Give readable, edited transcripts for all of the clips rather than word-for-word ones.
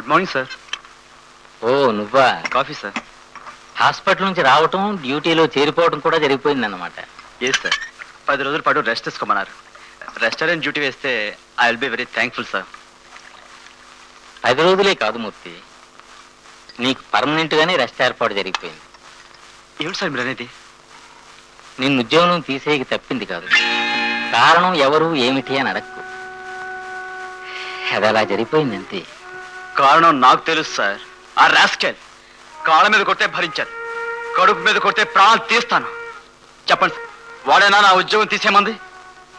Good morning sir. ఓ నువ్వా? Coffee sir. Hospital నుంచి రావటం, డ్యూటీలో చేరిపోవడం కూడా జరిగిపోయింది అన్నమాట. Yes sir. 10 రోజుల పాటు రెస్ట్ తీసుకోమన్నారు. రెస్టారెంట్ డ్యూటీ వేస్తే I will be very thankful sir. 10 రోజులే కాదు మూర్తి, నీకు పర్మనెంట్ గానే రెస్ట్ ఏర్పాటు జరిగిపోయింది. ఏమిటి సార్ మీరు అనేది? నిన్ను ఉద్యోగం తీసేయక తప్పింది కాదు, కారణం ఎవరు ఏమిటి అని అడక్కు. అది అలా జరిగిపోయింది అంతే. కారణం నాకు తెలుసు సార్. ఆ రాస్కెల్ కాళ్ళ మీద కొడితే భరించాను, కడుపు మీద కొడితే ప్రాణాలు తీస్తాను. చెప్పండి సార్, వాడేనా నా ఉద్యోగం తీసేమంది?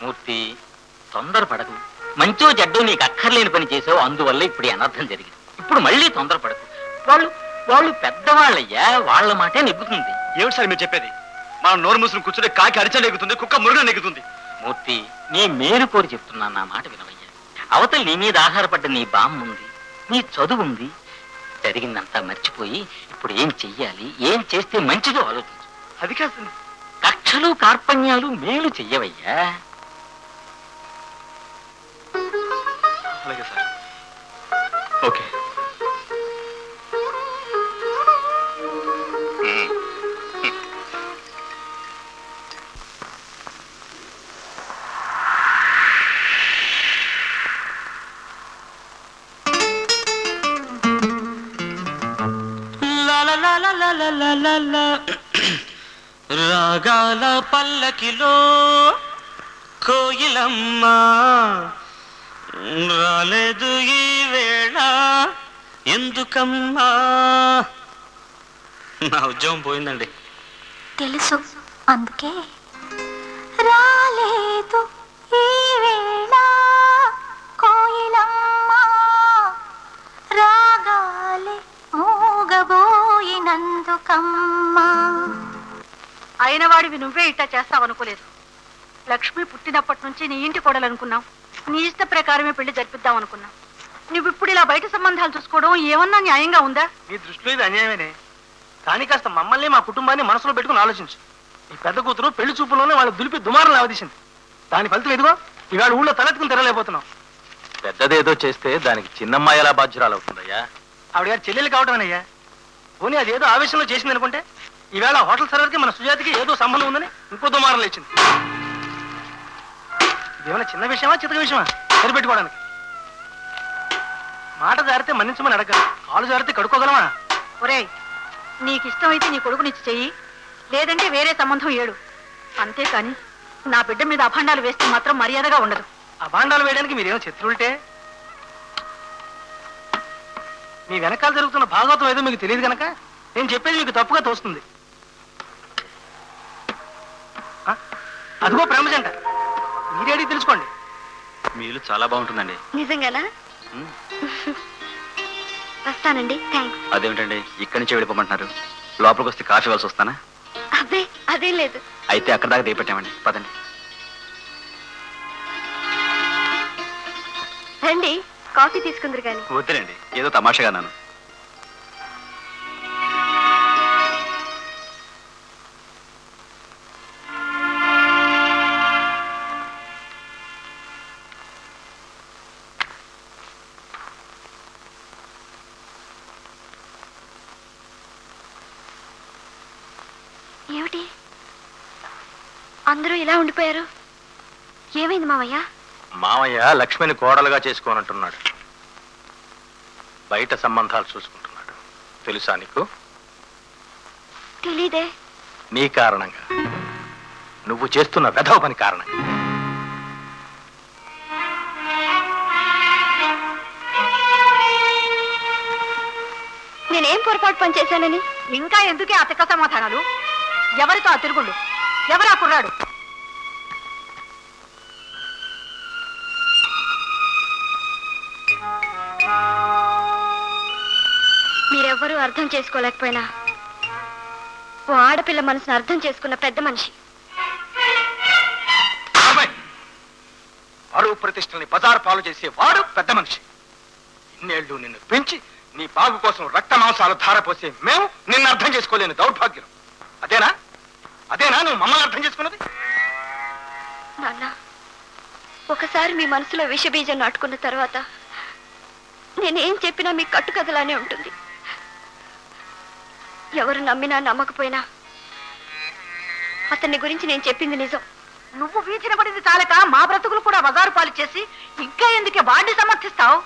మూర్తి, తొందరపడకు. మంచో చెడ్డో నీకు అక్కర్లేని పని చేసావు, అందువల్ల ఇప్పుడు ఈ అనర్థం జరిగింది. ఇప్పుడు మళ్ళీ తొందరపడకు. వాళ్ళు పెద్దవాళ్ళయ్యా, వాళ్ళ మాటే నెగ్గుతుంది. ఏమిటి సార్ మీరు చెప్పేది? మనం నోరు మూసుకుని కూర్చుంటే కాకి అరిచ నెగ్గుతుంది, కుక్క మురుగ నెగ్గుతుంది. మూర్తి, నీ మేలు కోరి చెప్తున్నాను, నా మాట వినవయ్యా. అవతల నీ మీద ఆధారపడ్డ నీ బామ్మ ఉంది, నీ చదువు ఉంది. జరిగిందంతా మర్చిపోయి ఇప్పుడు ఏం చెయ్యాలి, ఏం చేస్తే మంచిదో ఆలోచించు. అది కాదు, కక్షలు కార్పణ్యాలు మేలు చెయ్యవయ్యా. అలాగే సార్. ఓకే. రాగాల పల్లకిలో కోయిలమ్మ రాలేదు ఈ వేళ ఎందుకమ్మా. నా ఉద్యోగం పోయిందండి. తెలుసు, అందుకే రాలేదు ఈ వేళ కోయిలమ్మ రాగాలే మూగబోయినందుకమ్మా. అయిన వాడివి నువ్వే ఇట్టా చేస్తావనుకోలేదు. లక్ష్మి పుట్టినప్పటి నుంచి నీ ఇంటి కోడలనుకున్నాం, నీ ఇష్ట ప్రకారమే పెళ్లి జరిపిద్దాం అనుకున్నాం. నువ్వు ఇప్పుడు ఇలా బయట సంబంధాలు చూసుకోవడం ఏమన్నా న్యాయంగా ఉందా? నీ దృష్టిలో ఇది అన్యాయమేనే, కానీ కాస్త మమ్మల్ని మా కుటుంబాన్ని మనసులో పెట్టుకుని ఆలోచించు. ఈ పెద్ద కూతురు పెళ్లి చూపులోనే వాళ్ళు దులిపి దుమారం లావదీసింది. దాని ఫలితం ఎదుగో ఇవాళ ఊళ్ళో తలెత్తుకుని తిరగలేకపోతున్నాం. పెద్దదేదో చేస్తే దానికి చిన్నమ్మాయి ఎలా బాధ్యురాలు అవుతుందయ్యా? ఆవిడ గారు చెల్లెలు కావటమేనయ్యా. పోనీ అది ఏదో ఆవేశంలో చేసింది అనుకుంటే ఈవేళ హోటల్ సర్వర్కి మన సుజాతకి ఏదో సంబంధం ఉందని ఇంకో దుమారం లేచింది. ఇదేమైనా చిన్న విషయమా చితక విషయమా సరిపెట్టుకోవడానికి? మాట జారితే మన్నించమని అడగ, కాలు జారితే కడుక్కోగలమా? ఒరేయ్, నీకు ఇష్టమైతే నీ కొడుకునిచ్చి చెయ్యి, లేదంటే వేరే సంబంధం ఏడు. అంతేకాని నా బిడ్డ మీద అభాండాలు వేస్తే మాత్రం మర్యాదగా ఉండదు. అభాండాలు వేయడానికి మీరేమో శత్రువుంటే మీ వెనకాల జరుగుతున్న భాగవతం ఏదో మీకు తెలియదు కనుక నేను చెప్పేది మీకు తప్పుగా తోస్తుంది. అదిగో ప్రేమజంట, మీరేడి తెలుసుకోండి. మీ ఇల్లు చాలా బాగుంటుందండి. నిజంగానా? వస్తానండి, థ్యాంక్స్. అదేమిటండి ఇక్కడి నుంచి వెళ్ళిపోమంటున్నారు? లోపలికి వస్తే కాఫీ ఇవ్వాల్సి వస్తానా? అబ్బే అదేం లేదు. అయితే అక్కడ దాకా దిగపెట్టామండి, పదండి. రండి, కాఫీ తీసుకుందరు కానీ. వద్దులేండి, ఏదో తమాషగా నాను. ఏమిటి అందరూ ఇలా ఉండిపోయారు? ఏమైంది మావయ్య? మామయ్య లక్ష్మిని కోడలుగా చేసుకోనంటున్నాడు. బయట సంబంధాలు చూసుకుంటున్నాడు. తెలుసా నీకు? తెలీదే. నీ కారణంగా, నువ్వు చేస్తున్న వెధవ పని కారణంగా. నేనేం పొరపాటు పని చేశానని? ఇంకా ఎందుకే అతక సమాధానాలు? ఎవరితో ఆ తిరుగుళ్ళు? ఎవరా కుర్రాడు? మీరెవ్వరూ అర్థం చేసుకోలేకపోయినా ఓ ఆడపిల్ల మనసును అర్థం చేసుకున్న పెద్ద మనిషి. పరువు ప్రతిష్టల్ని బజారు పాలు చేసే వాడు పెద్ద మనిషి. ఇన్నేళ్లు నిన్ను పెంచి నీ బాగు కోసం రక్త మాంసాలు ధారపోసే మేము నిన్ను అర్థం చేసుకోలేని దౌర్భాగ్యం. అదేనా నువ్వు మమ్మల్ని అర్థం చేసుకున్నది? నాన్న, ఒకసారి మీ మనసులో విషబీజం నాటుకున్న తర్వాత నేనేం చెప్పినా మీ కట్టుకథలానే ఉంటుంది. ఎవరు నమ్మినా నమ్మకపోయినా అతన్ని గురించి నేను చెప్పింది నిజం. నువ్వు వీచిన పడింది చాలక మా బ్రతుకులు కూడా బజారు పాలు చేసి ఇంకా ఎందుకే వాడిని సమర్థిస్తావు?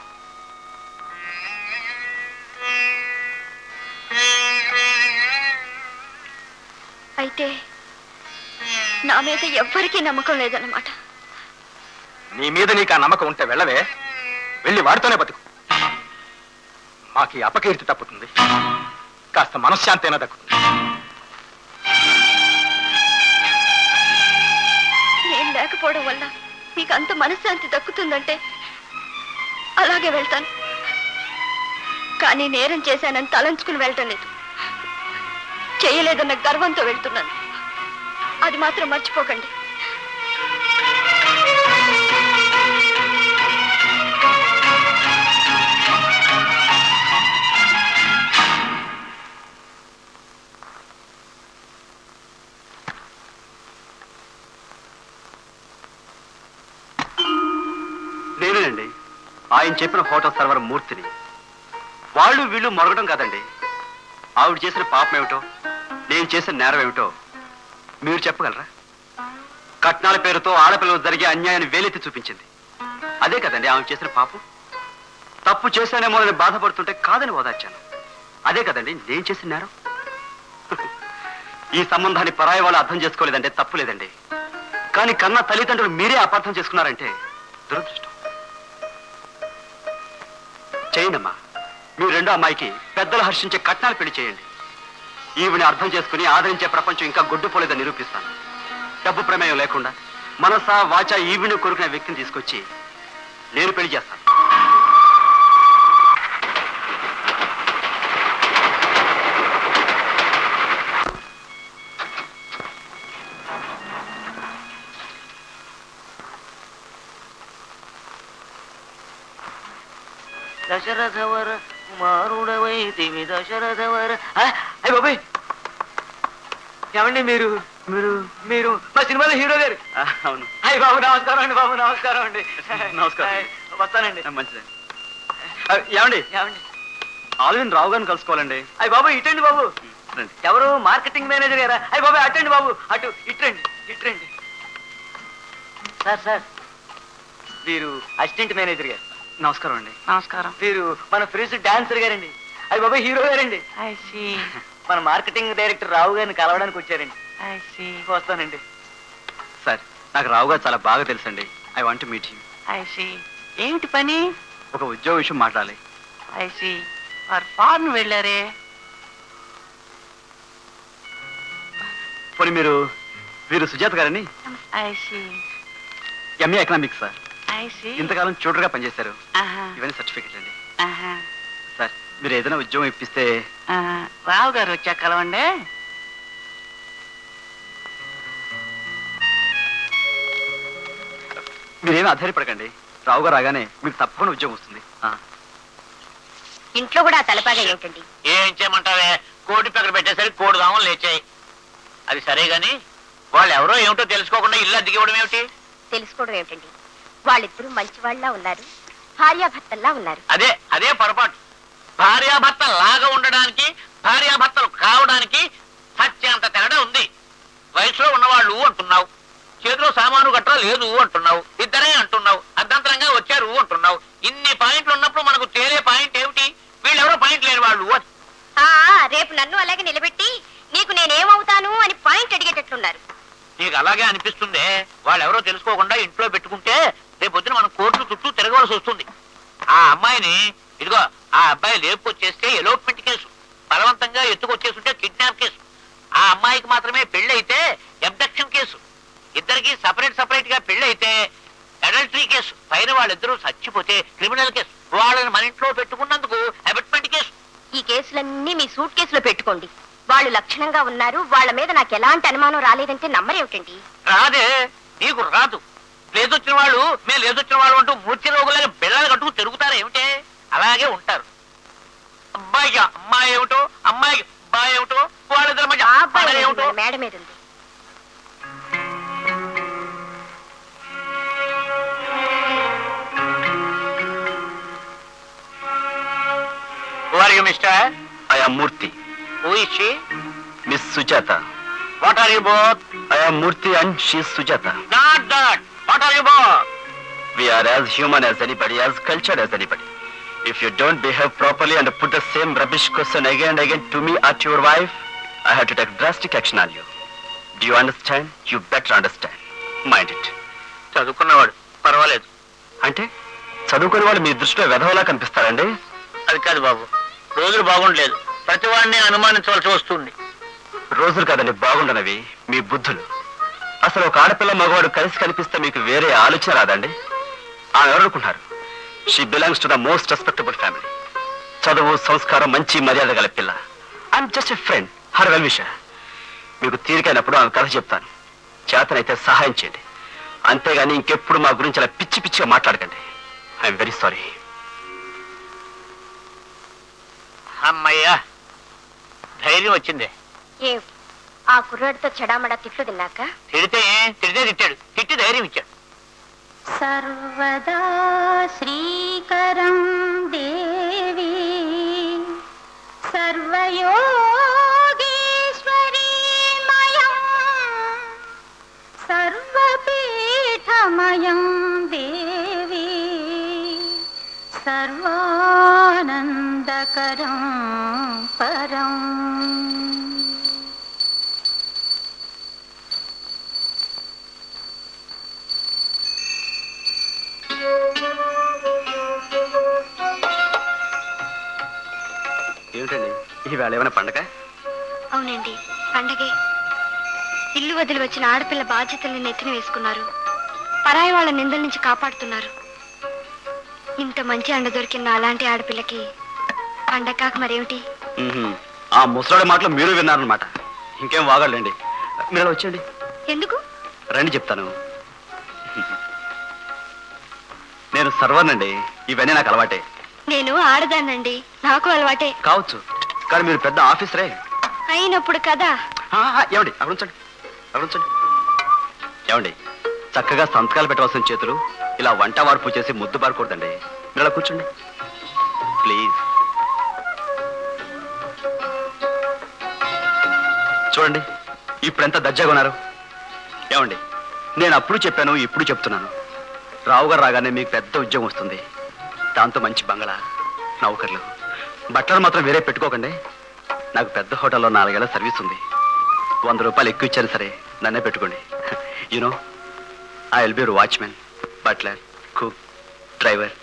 అయితే నా మీద ఎవ్వరికీ నమ్మకం లేదన్నమాట. నీ మీద నీకు ఆ నమ్మకం ఉంటే వెళ్ళవే, వెళ్ళి వాడితోనే బతుకు. మాకు ఈ అపకీర్తి తప్పుతుంది, కాస్త మనశ్శాంతి అయినా దక్కుతుంది. నేను లేకపోవడం వల్ల మీకు అంత మనశ్శాంతి దక్కుతుందంటే అలాగే వెళ్తాను. కానీ నేరం చేశానని తలంచుకుని వెళ్ళటం లేదు. చేయలేదన్న గర్వంతో వెళ్తున్నాను. అది మాత్రం మర్చిపోకండి. నేనేనండి ఆయన చెప్పిన హోటల్ సర్వర్ మూర్తిని. వాళ్ళు వీళ్ళు మొరగడం కాదండి. ఆవిడ చేసిన పాపం ఏమిటో, నేను చేసిన నేరం ఏమిటో మీరు చెప్పగలరా? కట్నాల పేరుతో ఆడపిల్లలు జరిగే అన్యాయాన్ని వేలెత్తి చూపించింది. అదే కదండి ఆమె చేసిన పాపం. తప్పు చేశానేమో అని బాధపడుతుంటే కాదని ఓదార్చాను. అదే కదండి నేను చేసిన నేరం. ఈ సంబంధాన్ని పరాయి వాళ్ళు అర్థం చేసుకోలేదంటే తప్పు లేదండి. కానీ కన్నా తల్లిదండ్రులు మీరే అపార్థం చేసుకున్నారంటే దురదృష్టం. చేయండమ్మా, మీ రెండో అమ్మాయికి పెద్దలు హర్షించే కట్నాలు పెళ్లి చేయండి. ఈవిని అర్థం చేసుకుని ఆదరించే ప్రపంచం ఇంకా గొడ్డుపోలేదని నిరూపిస్తాను. డబ్బు ప్రమేయం లేకుండా మనసా వాచా ఈవిని కోరుకునే వ్యక్తిని తీసుకొచ్చి నేను పెళ్లి చేస్తాను. దశరథవర కుమారుడవైతివి దశరథవర. అయ్య బాబాయ్, ఏమండి మీరు మీరు మీరు మా సినిమాలో హీరో గారు? అవును. అయ్య బాబు నమస్కారం అండి. బాబు నమస్కారం అండి. నమస్కారం. వస్తానండి. మంచిదండి. ఏమండి, ఏమండి? ఆల్విన్ రావు గారిని కలుసుకోవాలండి. అయ్య బాబు ఇటండి బాబు. రండి. ఎవరు? మార్కెటింగ్ మేనేజర్ గారా? అయ్య బాబు అటండి బాబు, అటు ఇట్రండి ఇట్రండి. సార్ సార్, వీరు అసిస్టెంట్ మేనేజర్ గారు. నమస్కారం అండి. నమస్కారం. వీరు మన ఫ్రెండ్స్ డాన్సర్ గారండి. అయ్య బాబా హీరో గారండి. మన మార్కెటింగ్ డైరెక్టర్ రావు గారిని కలవడానికి వచ్చారండి. వస్తానండి. సార్, నాకు రావు గారు చాలా బాగా తెలుసండి. I want meet you. ఏమిటి పని? ఒక ఉద్యోగ విషయం మాట్లాడాలి. వారు ఫారెన్ వెళ్ళారే. పోనీ వీరు సుజాత గారని, ఎంఏ ఎకనామిక్స్ సార్. ఇంతకాలం చూడరుగా పనిచేశారు. ఇవన్నీ సర్టిఫికెట్ అండి. సార్, మీరు ఏదైనా ఉద్యోగం ఇప్పిస్తే. రావు గారు వచ్చా కలవండి. మీరేమీ ఆధారపడకండి. రావు గారు రాగానే మీకు తప్పకుండా ఉద్యోగం వస్తుంది. ఇంట్లో కూడా తలపాగా ఏమిటండి? ఏం చేయమంటావే, కోడి పక్కన పెట్టేసరికి కోడి దామలు లేచాయి. అది సరే గాని వాళ్ళు ఎవరో ఏమిటో తెలుసుకోకుండా ఇల్లు అద్దెకివ్వడం ఏమిటి? తెలుసుకోవడం ఏమిటండి? వాళ్ళిద్దరూ మంచి వాళ్ళ ఉన్నారు, భార్యాభర్తల్లా ఉన్నారు. అదే అదే పొరపాటు. భార్యాభర్త లాగా ఉండడానికి భార్యాభర్తలు కావడానికి సత్యంత తేడా ఉంది. వయసులో ఉన్నవాళ్ళు అంటున్నావు, చేతిలో సామాను గట్రా లేదు అంటున్నావు, ఇద్దరే అంటున్నావు, అర్ధంతరంగా వచ్చారు అంటున్నావు. ఇన్ని పాయింట్లు ఉన్నప్పుడు మనకు తేలే పాయింట్ ఏమిటి? వీళ్ళెవరో పాయింట్ లేని వాళ్ళు. రేపు నన్ను అలాగే నిలబెట్టి నీకు నేనేమవుతాను అని పాయింట్ అడిగేటట్లున్నారు. నీకు అలాగే అనిపిస్తుందే? వాళ్ళెవరో తెలుసుకోకుండా ఇంట్లో పెట్టుకుంటే రేపొద్దున మనం కోర్టు చుట్టూ తిరగవలసి వస్తుంది. ఆ అమ్మాయిని ఇదిగో ఆ అబ్బాయి లేపుకొచ్చేస్తే ఎలోప్మెంట్ కేసు, బలవంతంగా ఎత్తుకొచ్చేస్తుంటే కిడ్నాప్ కేసు. ఆ అమ్మాయికి మాత్రమే పెళ్లి అయితే అబ్డక్షన్ కేసు, ఇద్దరికి సపరేట్ గా పెళ్లి అయితే అడల్టరీ కేసు, పైన వాళ్ళిద్దరూ చచ్చిపోతే క్రిమినల్ కేసు, వాళ్ళని మన ఇంట్లో పెట్టుకున్నందుకు అబెట్మెంట్ కేసు. ఈ కేసులన్నీ మీ సూట్ కేసులో పెట్టుకోండి. వాళ్ళు లక్షణంగా ఉన్నారు, వాళ్ళ మీద నాకు ఎలాంటి అనుమానం రాలేదంటే నమ్మరేమిటండి? రాదే, నీకు రాదు. లేదొచ్చిన వాళ్ళు మేము లేదొచ్చిన వాళ్ళు అంటూ మూర్తి రోగులని బిళ్ళలు కట్టుకు తిరుగుతారు ఏమిటే? అలాగే ఉంటారు. అబ్బాయికి అమ్మాయి ఏమిటో, అమ్మాయికి అబ్బాయి ఏమిటో, వాళ్ళిద్దరి మధ్య అబ్బాయి ఏమిటో. మేడ మీద ఉంది. Are you mister? I am Murthy. Who is she? Miss Sujatha. What are you both? I am Murthy and she Sujatha. Not that. What are you both? We are as human as anybody, as cultured as anybody. If you don't behave properly and put the same rubbish question again and again to me or to your wife, I have to take drastic action on you. Do you understand? You better understand. Mind it. చదువుకున్నవాడు, పర్వాలేదు. అంటే చదువుకునే వాళ్ళు మీ దృష్టిలో వెధవలా కనిపిస్తారండి? అది కాదు బాబు, రోజులు బాగుండలేదు. ప్రతి వాడిని అనుమానించవలసి వస్తుంది. రోజులు కాదండి బాగుండనవి, మీ బుద్ధులు. అసలు ఒక ఆడపిల్ల మగవాడు కలిసి కనిపిస్తే మీకు వేరే ఆలోచన రాదండి? ఆమె ఎవరనుకుంటారు? She belongs to the most respectable family. చదువు, సంస్కారం, మంచి మర్యాద గల పిల్ల. I'm just a friend, her well wisher. మీకు తీరికైనప్పుడు ఆమె కథ చెప్తాను. చేతనైతే సహాయం చేయండి. అంతేగాని ఇంకెప్పుడు మా గురించి అలా పిచ్చి పిచ్చిగా మాట్లాడకండి. I'm very sorry. అమ్మయ్యా, ధైర్యం వచ్చిందే. ఆ కుర్రాడితో చెడామడా తిట్లు తిన్నాక తిడితే తిట్టాడు, తిట్టి ధైర్యం ఇచ్చాడు. సర్వదా శ్రీకరం దేవి సర్వయోగేశ్వరీమయం సర్వపీఠమయం దేవి సర్వానందకరం పరం. ఏమిటండి ఈవేళ ఏమైనా పండగ? అవునండి, పండగే. ఇల్లు వదిలి వచ్చిన ఆడపిల్ల బాధ్యతల్ని నెత్తిన వేసుకున్నారు. పరాయి వాళ్ళ నిందల నుంచి కాపాడుతున్నారు. ఇంత మంచి అండ దొరికిన అలాంటి ఆడపిల్లకి పండగ కాక మరేమిటి? ఆ ముసలాడి మాటలు మీరు విన్నారనమాట. ఇంకేం వాగలండి. మీరు వచ్చండి. ఎందుకు? రండి చెప్తాను. నేను సర్వర్నండి. ఇవన్నీ నాకు అలవాటే. నేను ఆడదానండి, నాకు అలవాటే. కావచ్చు, కానీ మీరు పెద్ద ఆఫీసరే అయినప్పుడు కదా. ఏమండి అక్కడ ఉంచండి, అక్కడ ఉంచండి. ఏమండి చక్కగా సంతకాలు పెట్టవలసిన చేతులు ఇలా వంట వార్పు చేసి ముద్దు బారకూడదండి. మీరు అలా కూర్చోండి ప్లీజ్. చూడండి ఇప్పుడు ఎంత దర్జాగా ఉన్నారు. ఏమండి నేను అప్పుడు చెప్పాను, ఇప్పుడు చెప్తున్నాను. రావు గారు రాగానే మీకు పెద్ద ఉద్యోగం వస్తుంది. దాంతో మంచి బంగళా, నౌకర్లు, బట్టలు మాత్రం వేరే పెట్టుకోకండి. నాకు పెద్ద హోటల్లో 4 ఏళ్ల సర్వీస్ ఉంది. 100 రూపాయలు ఎక్కువ ఇచ్చారు సరే, నన్నే పెట్టుకోండి. You know I will be your watchman, butler, cook, driver.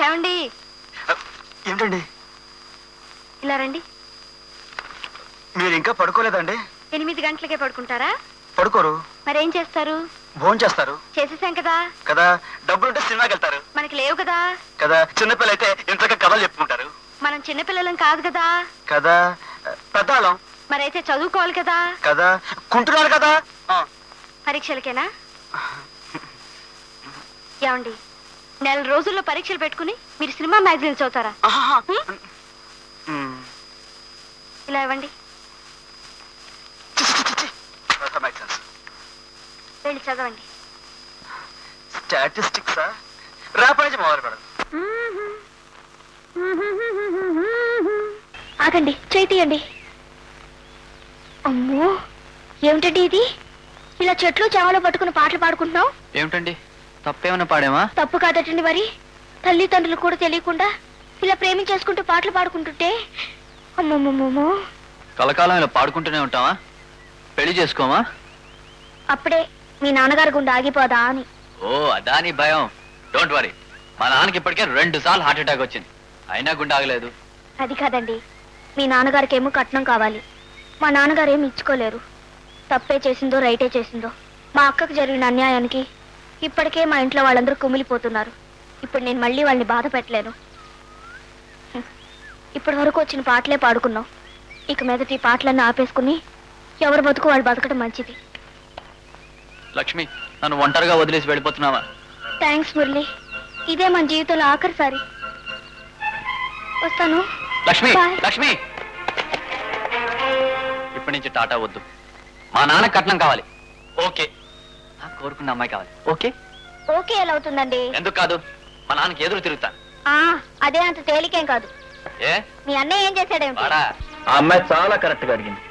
ఏమండి ఏమిటండి ఇలా రండి. మీరు ఇంకా పడుకోలేదండి? 8 గంటలకే పడుకుంటారా? పడుకోరు. మరేం చేస్తారు? భోజనం చేస్తారు చేసేసాం కదా. కదా, డబ్బులుంటే సినిమాకి వెళ్తారు మనకి లేవు కదా. కదా, చిన్నపిల్ల అయితే ఇంతగా కథలు చెప్పుకుంటారు మనం చిన్నపిల్లలం కాదు కదా. కదా, పెద్దవాళ్ళం మరైతే చదువుకోవాలి కదా. కదా, కుంటున్నారు కదా. పరీక్షలకేనా? ఏమండి 4 రోజుల్లో పరీక్షలు పెట్టుకుని మీరు సినిమా మ్యాగజైన్ చదువుతారా? ఇలా ఇవ్వండి, వెళ్ళి చదవండి. స్టాటిస్టిక్స్ రేపటి నుంచి మొదలు పెడదాం. ఆగండి, చేయి తీయండి. అమ్మో, ఏమిటండి ఇది? ఇలా చెట్లు చేమలో పట్టుకుని పాటలు పాడుకుంటున్నావు ఏమిటండి, తప్పేమైనా పాడేమా? తప్పు కాదటండి మరి. తల్లిదండ్రులు కూడా తెలియకుండా ఇలా ప్రేమించేసుకుంటూ పాటలు పాడుకుంటుంటే అమ్మమ్మమ్మో. కలకాలం ఇలా పాడుకుంటూనే ఉంటావా? పెళ్లి చేసుకోమా? అప్పుడే మీ నాన్నగారి గుండె ఆగిపోదా అని. ఓ అదాని భయం. డోంట్ వరీ, మా నాన్నకి ఇప్పటికే 2 సార్లు హార్ట్ అటాక్ వచ్చింది, అయినా గుండె ఆగలేదు. అది కాదండి, మీ నాన్నగారికి ఏమో కట్నం కావాలి. మా నాన్నగారు ఏమి ఇచ్చుకోలేరు. తప్పే చేసిందో రైటే చేసిందో మా అక్కకు జరిగిన అన్యాయానికి ఇప్పటికే మా ఇంట్లో వాళ్ళందరూ కుమిలిపోతున్నారు. ఇప్పుడు నేను మళ్ళీ వాళ్ళని బాధ పెట్టలేను. ఇప్పటి వరకు వచ్చిన పాటలే పాడుకున్నాం. ఇక మీదటి ఈ పాటలన్నీ ఆపేసుకుని ఎవరు బతుకు వాళ్ళు బతకడం మంచిది. లక్ష్మి, నన్ను ఒంటరిగా వదిలేసి వెళ్ళిపోతున్నావా? థ్యాంక్స్ మురళి, ఇదే మన జీవితంలో ఆఖరిసారి. వస్తాను. లక్ష్మి, Bye. లక్ష్మి, ఇప్పటి నుంచి టాటా వద్దు. మా నాన్న కట్నం కావాలి. ఓకే. నాకు కోరుకున్న అమ్మాయి కావాలి. ఓకే. ఓకే ఎలా అవుతుందండి? ఎందుకు కాదు? మా నాన్నకి ఎదురు తిరుగుతాను. అదే అంత తేలికేం కాదు. ఏ మీ అన్నయ్య ఏం చేశాడేమిటి? వాడా? ఆ అమ్మాయి చాలా కరెక్ట్ గా అడిగింది.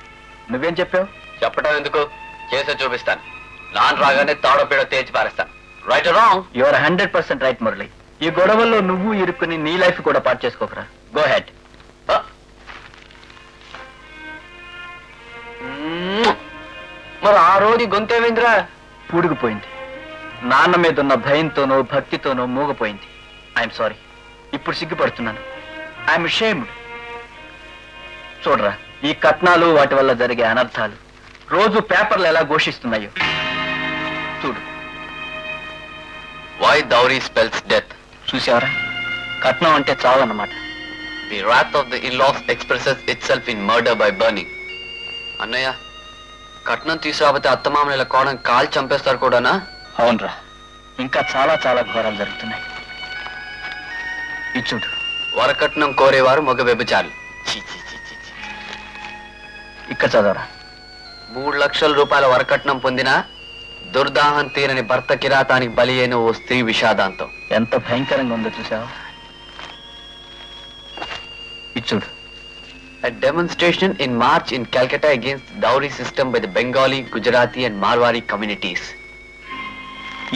నువ్వేం చెప్పావు? చెప్పడం ఎందుకు, చేసే చూపిస్తాను. నాన్న రాగానే తాడో పీడో తేల్చి పారేస్తాను. Right wrong? You are 100% right Murali. ఈ గొడవల్లో నువ్వు ఇరుక్కుని నీ లైఫ్ కూడా పాటు చేసుకోకరా. Go head. మరి ఆ రోజు గొంతేవేంద్రా? పూడుకుపోయింది. నాన్న మీద ఉన్న భయంతోనో భక్తితోనో మూగపోయింది. I'm sorry. ఇప్పుడు సిగ్గుపడుతున్నాను. I'm shamed. చూడరా, ఈ కట్నాలు వాటి వల్ల జరిగే అనర్థాలు రోజు పేపర్లు ఎలా ఘోషిస్తున్నాయో చూడు. Why dowry spells death. చూసావరా, కట్నం అంటే చావు అన్నమాట. The wrath of the in-laws expresses itself in murder by burning. అన్నయ్య, కట్నం తీసుకురాబోతే అత్తమామలు ఇలా కోణం కాల్ చంపేస్తారు కూడానా? అవునరా, ఇంకా చాలా చాలా ఘోరాలు జరుగుతున్నాయి. ఇచ్చుడు, వరకట్నం కోరేవారు మగ వ్యభిచారులు. ఇక్కడ చదవరా. 3 లక్షల రూపాయల వరకట్నం పొందిన దుర్దాహం తీరని భర్త కిరాతానికి బలి అయిన ఓ స్త్రీ విషాదాంతం. ఎంత భయంకరంగా ఉందో చూసావా? ఇచ్చుడు. A demonstration in March in Calcutta against the dowry system by the Bengali, Gujarati and Marwari communities.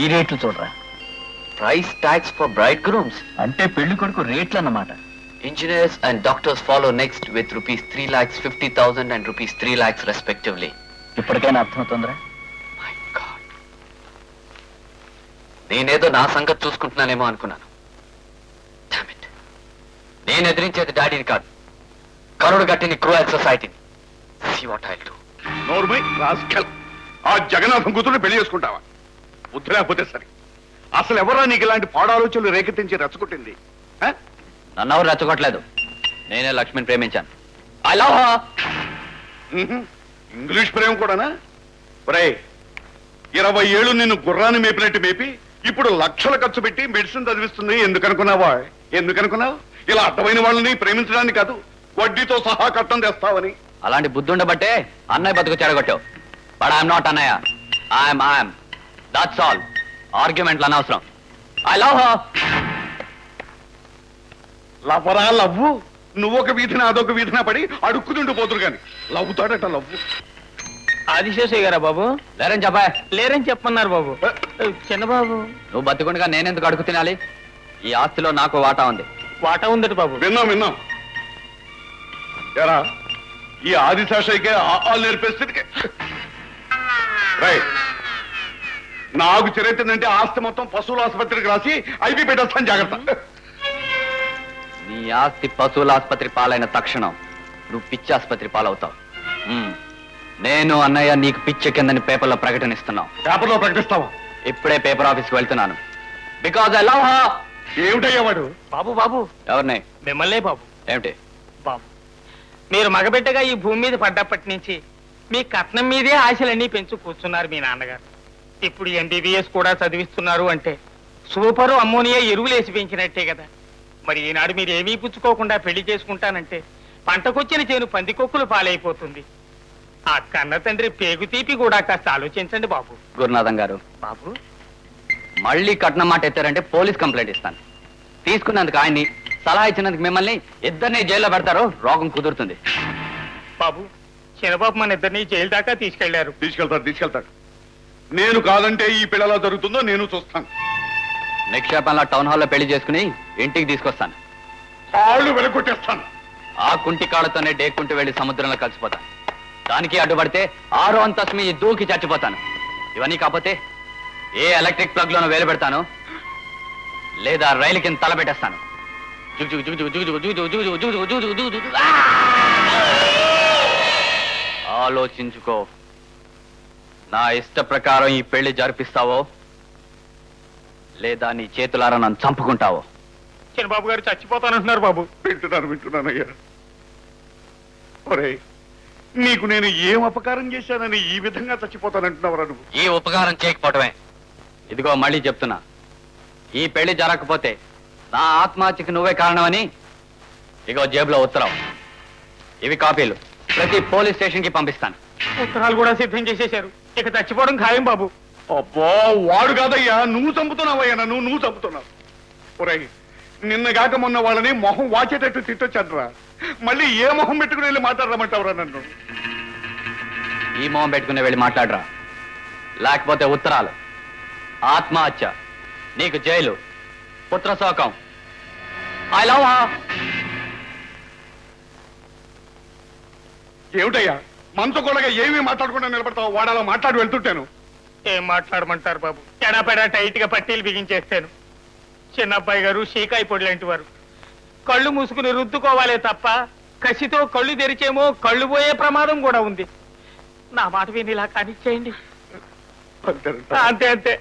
ఈ రేట్లు చూడరా. Price tax for braid groom's అంటే పెళ్లి కొడుకు రేట్లు అన్నమాట. Engineers and doctors follow next with ₹3,50,000 and ₹3 lakhs respectively. ఇప్పటికైనా అర్థమవుతుందిరా? My God. నేనేదో నా సంగతి చూసుకుంటున్నానేమో అనుకున్నాను. Damn it. నేను ఎదిరించేది డాడీని కాదు, కరుడు గట్టిని క్రూయల్ సొసైటీని. See what I'll do. నోర్మై రాస్కెల్. ఆ జగన్నాథం కూతురు పెళ్లి చేసుకుంటావా? బుద్ధి లేకపోతే సరే. అసలు ఎవరా నీకు ఇలాంటి పాడాలోచనలు రేకెత్తించి రెచ్చగొట్టింది? నన్ను ఎవరు రెచ్చగొట్టలేదు. నేనే లక్ష్మిని ప్రేమించాను. I love her. ఇంగ్లీష్ ప్రేమ కూడానా? ఒరేయ్, 20 ఏళ్ళు నిన్ను గుర్రాన్ని మేపినట్టు మేపి ఇప్పుడు లక్షలు ఖర్చు పెట్టి మెడిసిన్ చదివిస్తుంది. ఎందుకనుకున్నావా? ఎందుకనుకున్నావు? ఇలా అర్థమైన వాళ్ళని ప్రేమించడానికి కాదు, వడ్డీతో సహా కట్టం తెస్తావని. అలాంటి బుద్ధి ఉండబట్టే అన్నయ్య బతుకు చెడగొట్టావు. బట్ ఐఎమ్ నాట్ అన్నయ్య. I'm that's all. ఆర్గ్యుమెంట్లు అనవసరం. I love her. లవ్వరా లవ్వు? నువ్వొక వీధిన అదొక వీధిన పడి అడుక్కుతుంటూ పోతురు గాని లవ్వుతాడట లవ్వు. ఆదిశేషయ్య గారా బాబు? లేరని చెప్పా. లేరని చెప్పమన్నారు బాబు. చిన్నబాబు, నువ్వు బతుకుండగా నేనెందుకు అడుగు తినాలి? ఈ ఆస్తిలో నాకు వాటా ఉంది. వాటా ఉందట బాబు. విన్నాం. ఎరా, ఈ ఆదిశేషయ్యకే ఆలు నేర్పేస్తే నాకు చరిత్రంటే ఆస్తి మొత్తం పశువుల ఆసుపత్రికి రాసి ఐపీ పెట్టేస్తాను, జాగ్రత్త. నీ ఆస్తి పశువుల ఆసుపత్రి పాలైన తక్షణం నువ్వు పిచ్చి ఆసుపత్రి పాలవుతావు. నేను అన్నయ్య నీకు పిచ్చి కిందని పేపర్లో ప్రకటనిస్తున్నావు. పేపర్లో ప్రకటిస్తావా? ఇప్పుడే పేపర్ ఆఫీస్కి వెళ్తున్నాను. Because I love her. ఏమిటయ్యా వాడు? బాబు ఎవరిని? మిమ్మల్నే బాబు. ఏమిటి బాబు, మీరు మగబిడ్డగా ఈ భూమి మీద పడ్డప్పటి నుంచి మీ కట్నం మీదే ఆశలన్నీ పెంచు కూర్చున్నారు మీ నాన్నగారు. ఇప్పుడు MBBS కూడా చదివిస్తున్నారు అంటే సూపరు అమ్మోనియా ఎరువులేసి పెంచినట్టే కదా. మరి ఈనాడు మీరు ఏమీ పుచ్చుకోకుండా పెళ్లి చేసుకుంటానంటే పంటకొచ్చిన చేను పందికొక్కులు పాలైపోతుంది. ఆ కన్న తండ్రి పేగు తీపి కూడా కాస్త ఆలోచించండి బాబు. గురునాథం గారు, బాబు మళ్ళీ కట్నం మాట ఎత్తారంటే పోలీస్ కంప్లైంట్ ఇస్తాను. తీసుకున్నందుకు ఆయన్ని, సలహా ఇచ్చినందుకు మిమ్మల్ని ఇద్దరిని జైల్లో పెడతారు. రోగం కుదురుతుంది. బాబు, చిన్నబాబు మన ఇద్దరిని జైలు దాకా తీసుకెళ్లారు. తీసుకెళ్తాడు. నేను కాదంటే ఈ పిల్లలా జరుగుతుందో నేను చూస్తాను. నిక్షేపంలో టౌన్ హాల్లో పెళ్లి చేసుకుని ఇంటికి తీసుకొస్తాను. కాళ్ళు వెలగొట్టేస్తాను. ఆ కుంటి కాళ్ళతోనే డేక్కుంటూ వెళ్లి సముద్రంలో కలిసిపోతాను. దానికి అడ్డుపడితే 6వ అంతస్తు మీద దూకి చచ్చిపోతాను. ఇవన్నీ కాకపోతే ఏ ఎలక్ట్రిక్ ప్లగ్ లోనో వేలు పెడతాను, లేదా రైలు కింద తల పెట్టేస్తాను. ఆలోచించుకో. నా ఇష్ట ప్రకారం ఈ పెళ్లి జరిపిస్తావో లేదా నీ చేతులారా నన్ను చంపుకుంటావో. చిన్నబాబు గారు చచ్చిపోతానంటున్నారు బాబు. వింటున్నానయ్యా. ఒరేయ్, నీకు నేను ఏం అపకారం చేశానని ఈ విధంగా చచ్చిపోతానంటున్నావురా నువ్వు? ఈ ఉపకారం చేయకపోవటమే. ఇదిగో మళ్ళీ చెప్తున్నా, ఈ పెళ్లి జరగకపోతే నా ఆత్మహత్యకి నువ్వే కారణమని ఇగో జేబులో ఉత్తరం, ఇవి కాపీలు ప్రతి పోలీస్ స్టేషన్ కి పంపిస్తాను. ఉత్తరాలు కూడా సిద్ధం చేసేశారు. ఇక చచ్చిపోవడం ఖాయం బాబు. అబ్బో, వాడు కాదయ్యా, నువ్వు చంపుతున్నావయ్యా నన్ను, నువ్వు చంపుతున్నావు. ఒరేయ్, నిన్నగాక మొన్న వాళ్ళని మొహం వాచేటట్టు తిట్టొచ్చంటరా, మళ్ళీ ఏ మొహం పెట్టుకుని వెళ్ళి మాట్లాడదామంటావురా నన్ను? ఈ మొహం పెట్టుకుని వెళ్ళి మాట్లాడరా, లేకపోతే ఉత్తరాలు, ఆత్మహత్య, నీకు జైలు, పుత్రశోకం. I love her. ఏమిటయ్యా మనతో ఏమీ మాట్లాడకుండా నిలబడతావు? వాడాలో మాట్లాడి వెళ్తుంటాను. ఏం మాట్లాడమంటారు బాబు? ఎడాపెడా టైట్ గా పట్టీలు బిగించేస్తాను. చిన్నబ్బాయి గారు షీకాయ పొడి లాంటి వారు. కళ్ళు మూసుకుని రుద్దుకోవాలే తప్ప కసితో కళ్ళు తెరిచేమో కళ్ళు పోయే ప్రమాదం కూడా ఉంది. నా మాట విని ఇలా కానిచ్చేయండి. అంతే అంతే.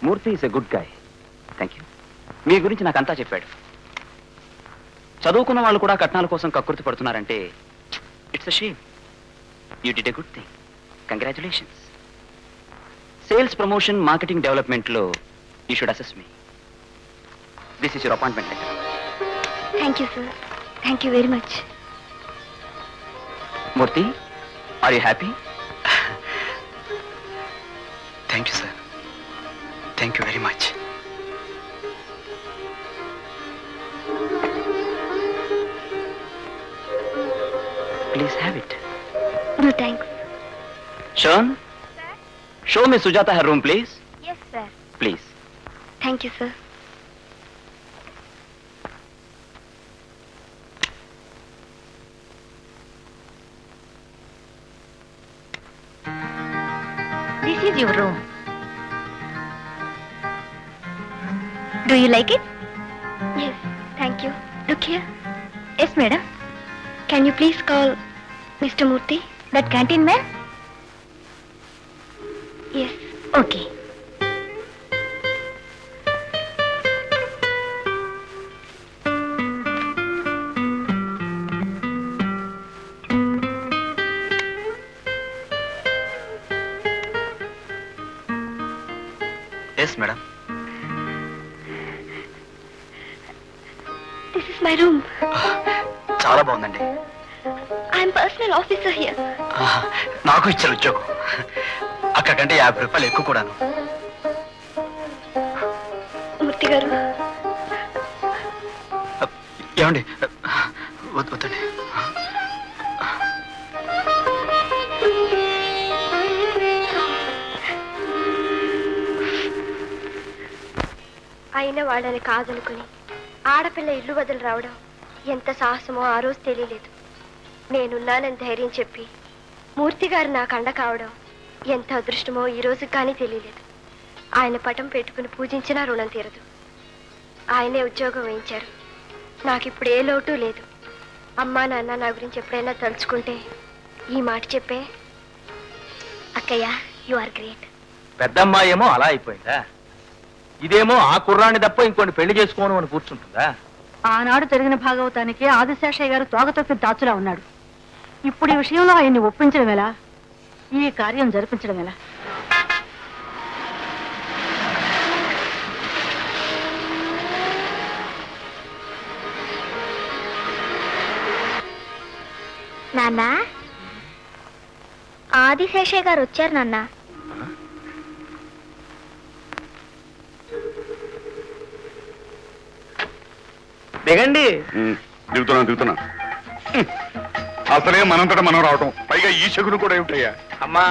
Murthy is a good guy. Thank you. మీ గురించి నాకంతా చెప్పాడు. చదువుకున్న వాళ్ళు కూడా కట్నాల కోసం కక్కుర్తి పడుతున్నారంటే it's a shame. You did a good thing. Congratulations. Sales promotion marketing development లో you should assess me. This is your appointment letter. Thank you sir. Thank you very much. Murthy, are you happy? Thank you sir. Thank you very much. Please have it. No thanks. షోన్, show me Sujatha her room please. Yes sir. Please. Thank you sir. This is your room. Do you like it? Yes, thank you. Look here. Yes, madam. Can you please call Mr. Murthy? That canteen man? Yes. Okay. Yes madam. This is my room. చాలా బాగుందండి. I'm personal officer here. నాకు ఇచ్చారు ఉద్యోగం. అక్కడికంటే 50 రూపాయలు ఎక్కువ కూడాను. మూర్తి గారు, ఏమండి, వద్దండి. అయిన వాళ్ళని కాదనుకుని ఆడపిల్ల ఇల్లు వదిలి రావడం ఎంత సాహసమో ఆ రోజు తెలియలేదు. నేనున్నానని ధైర్యం చెప్పి మూర్తి గారు నాకు అండ కావడం ఎంత అదృష్టమో ఈ రోజు కానీ తెలియలేదు. ఆయన పటం పెట్టుకుని పూజించినా రుణం తీరదు. ఆయనే ఉద్యోగం వేయించారు. నాకు ఇప్పుడు ఏ లోటు లేదు. అమ్మా నాన్న నా గురించి ఎప్పుడైనా తలుచుకుంటే ఈ మాట చెప్పే, అక్కయ్య యు ఆర్ గ్రేట్. పెద్దమ్మాయి ఏమో అలా అయిపోయిందా, ఇదేమో ఆ కుర్రాన్ని తప్ప ఇంకోటి పెళ్లి చేసుకోను అని కూర్చుంటుందా? ఆనాడు జరిగిన భాగవతానికి ఆదిశేషయ్య గారు తోగతొక్కి దాచులా ఉన్నాడు. ఇప్పుడు ఈ విషయంలో ఆయన్ని ఒప్పించడం ఎలా, ఈ కార్యం జరిపించడం ఎలా? నాన్న, ఆదిశేషయ్య గారు వచ్చారు నాన్న. దిగండి. దిగుతున్నా అసలే మనంతటా మనం రావటం, పైగా ఈ శకులు కూడా ఏమిటయ్యా? అమ్మా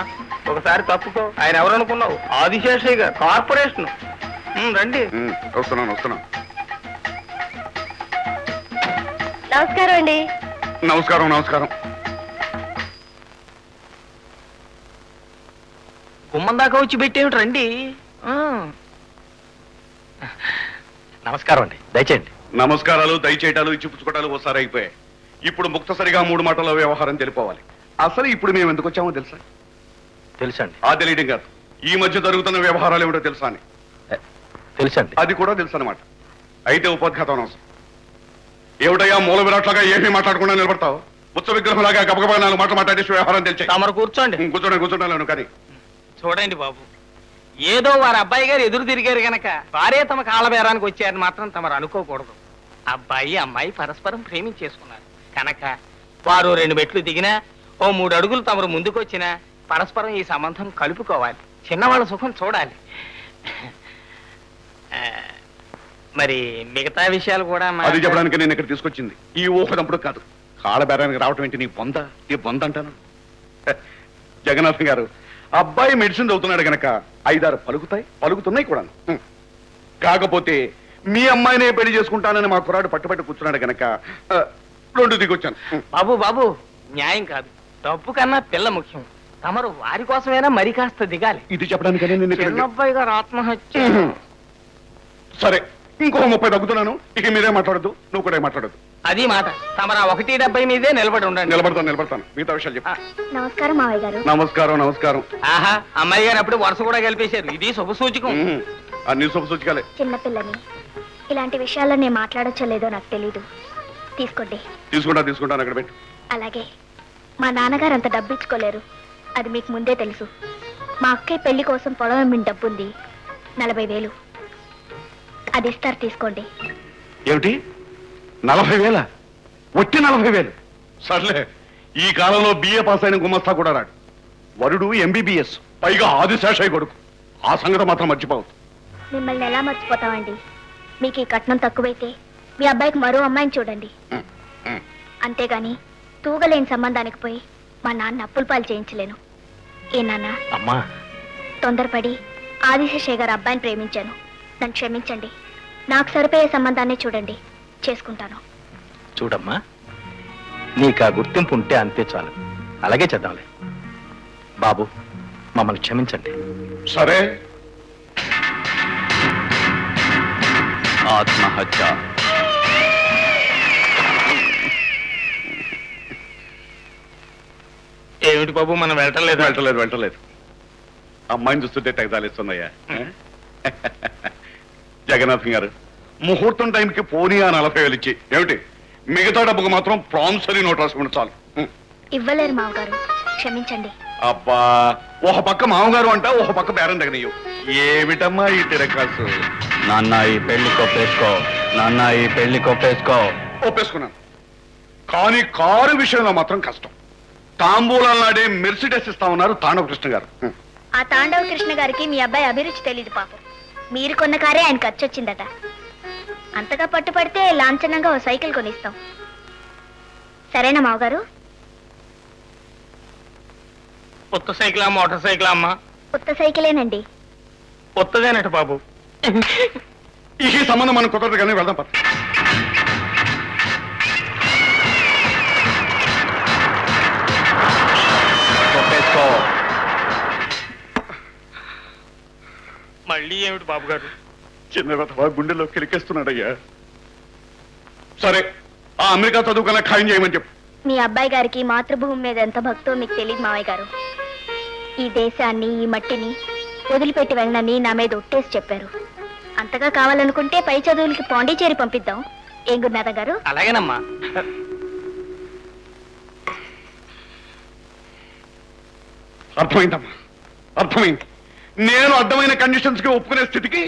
ఒకసారి తప్పుకో. ఆయన ఎవరు అనుకున్నావు? ఆదిశేషయ్య గారు, కార్పొరేషన్. రండి. వస్తున్నాను. నమస్కారం అండి. నమస్కారం. గుమ్మం దాకా వచ్చి పెట్టేమిటి? రండి. నమస్కారం అండి, దయచేయండి. నమస్కారాలు, దయచేయటాలు, ఇచ్చిపుచ్చుకోవటాలు ఒకసారి అయిపోయాయి. ఇప్పుడు ముక్తసరిగా 3 మాటల వ్యవహారం తెలిపోవాలి. అసలు ఇప్పుడు మేము ఎందుకు వచ్చామో తెలుసా? తెలుసండి. ఆ తెలియడం కాదు, ఈ మధ్య జరుగుతున్న వ్యవహారాలు ఏమిటో తెలుసా అని. తెలుసండి. అది కూడా తెలుసు అనమాట. అయితే ఉపోద్ఘాతం అవసరం. ఏమిటయ్యా మూల విరాట్లాగా ఏమీ మాట్లాడకుండా నిలబడతావు? ఉత్సవ విగ్రహంలాగా గబగబా 4 మాటలు మాట్లాడేసి వ్యవహారం తెలిసే. తమరు కూర్చోండి. కూర్చోండి కానీ చూడండి బాబు, ఏదో వారి అబ్బాయి గారు ఎదురు తిరిగారు గనక వారే తమ కాళ్ళబేరానికి వచ్చారని మాత్రం తమరు అనుకోకూడదు. అబ్బాయి అమ్మాయి పరస్పరం ప్రేమించేసుకున్నారు కనుక వారు 2 మెట్లు దిగినా, ఓ 3 అడుగులు తమరు ముందుకొచ్చినా పరస్పరం ఈ సంబంధం కలుపుకోవాలి. చిన్నవాళ్ళ సుఖం చూడాలి. మరి మిగతా విషయాలు కూడా అది చెప్పడానికి నేను ఇక్కడ తీసుకొచ్చింది ఈ ఊహదంపుడు కాదు. కాళ్ళ బేరానికి రావటం ఏంటి? నీ బొంద అంటాను. జగన్నాథం గారు, అబ్బాయి మెడిసిన్ చదువుతున్నాడు గనక 5-6 పలుకుతున్నాయి కూడా. కాకపోతే మీ అమ్మాయినే పెళ్లి చేసుకుంటానని మా కుర్రాడు పట్టుబట్టి కూర్చున్నాడు గనక 2 దిగొచ్చాను. బాబు న్యాయం కాదు. డబ్బు కన్నా పిల్ల ముఖ్యం. తమరు వారి కోసమైనా మరి కాస్త దిగాలి. ఇది చెప్పడానికనే నేను ఇక్కడ అబ్బాయి గారు ఆత్మహత్య. సరే, ఇంకో 30 తగ్గుతున్నాను. ఇక మీరే మాట్లాడద్దు, నువ్వు కూడా మాట్లాడద్దు. అది మాట. తమరు 170 మీదే నిలబడి ఉండండి. నిలబడతాను. మిగతా విషయాలు చెప్పు. నమస్కారం మావయ్య గారు. నమస్కారం. ఆహా, అమ్మాయి గారు అప్పుడు వరుస కూడా కలిపేశారు. ఇది శుభ సూచకం. అన్ని శుభ సూచికలే. చిన్నపిల్లని ఇలాంటి విషయాల్లో నేను మాట్లాడొచ్చో లేదో నాకు తెలీదు. తీసుకోండి. తీసుకుంటాను. అక్కడ పెట్టు. అలాగే, మా నాన్నగారు అంత డబ్బు ఇచ్చుకోలేరు. అది మీకు ముందే తెలుసు. మా అక్కయ్య పెళ్లి కోసం పొలం అమ్మిన డబ్బుంది, 40,000. అది ఇస్తారు, తీసుకోండి. ఏమిటి 40,000? ఒట్టి 40,000? సర్లే, ఈ కాలంలో బిఏ పాస్ అయిన గుమస్తా కూడా రాడు. వరుడు MBBS, పైగా ఆదిశేషయ్య కొడుకు. ఆ సంగతి మాత్రం మర్చిపోవద్దు. మిమ్మల్ని ఎలా మర్చిపోతామండి? మీకు ఈ కట్నం తక్కువైతే మీ అబ్బాయికి మరో అమ్మాయిని చూడండి. అంతేగాని తూగలేని సంబంధానికి పోయి మా నాన్న అప్పుల పాలు చేయించలేను. ఏ నాన్న, అమ్మా తొందరపడి ఆదిశేషయ్య గారు అబ్బాయిని ప్రేమించాను. నన్ను క్షమించండి. నాకు సరిపోయే సంబంధాన్ని చూడండి, చేసుకుంటాను. చూడమ్మా, నీకు ఆ గుర్తింపు ఉంటే అంతే చాలు. అలాగే చేద్దాంలే. బాబు, మమ్మల్ని క్షమించండి. సరే, ఆత్మహత్య. ఏమిటి బాబు, మనం వెళ్ళలేదు. అమ్మాయిని చూస్తుంటే తెగదాలేస్తుందయ్యా. జగన్నాథం గారు, ముహూర్తం టైంకి పోనీ ఆ 40,000 ఇచ్చి ఏమిటి, మిగతా డబ్బుకు మాత్రం ప్రామిసరీ నోట్ రాసుకుంటే చాలు. ఇవ్వలేరు మామగారు, క్షమించండి. అబ్బా, ఒక పక్క మామగారు అంట, ఒక పక్క బేరం తగనీయు. ఏమిటమ్మా ఈ తిరకాసు? నాన్న ఈ పెళ్లి కొప్పేసుకో. ఒప్పేసుకున్నాను. కానీ కారు విషయంలో మాత్రం కష్టం. తాంబూలాల నాడే మెర్సిడెస్ ఇస్తా ఉన్నారు తాండవ కృష్ణ గారు. ఆ తాండవ కృష్ణ గారికి మీ అబ్బాయి అభిరుచి తెలీదు పాపం. మీరు కొన్న కారే ఆయన ఖర్చు వచ్చిందట. అంతగా పట్టుపడితే లాంఛనంగా ఓ సైకిల్ కొనిస్తాం. సరేనా మావగారు? కొత్త సైకిలా, మోటార్ సైకిలా అమ్మా? కొత్త సైకిలేనండి. కొత్తదేనట బాబు. ఈ సంబంధం మనం కుదరదు కానీ వెళ్దాం పద. మళ్ళీ ఏమిటి బాబు గారు? చిన్న వెతవా గుండెలో కిలికేస్తున్నాడయ్యా. సరే, ఆ అమెరికా చదువుకన్నా ఖాయం చేయమని చెప్పు. మీ అబ్బాయి గారికి మాతృభూమి మీద ఎంత భక్తో మీకు తెలియదు మావయ్య గారు. ఈ దేశాన్ని, ఈ మట్టిని వదిలిపెట్టి వెళ్ళనని నా మీద ఒట్టేసి చెప్పారు. అంతగా కావాలనుకుంటే పై చదువులకి పాండిచేరి పంపిద్దాం. ఏం గురునాథ గారు? అలాగేనమ్మా. అర్థమైందమ్మా, అర్థమైంది. నేను అర్థమైన కండిషన్స్ కి ఒప్పుకునే స్థితికి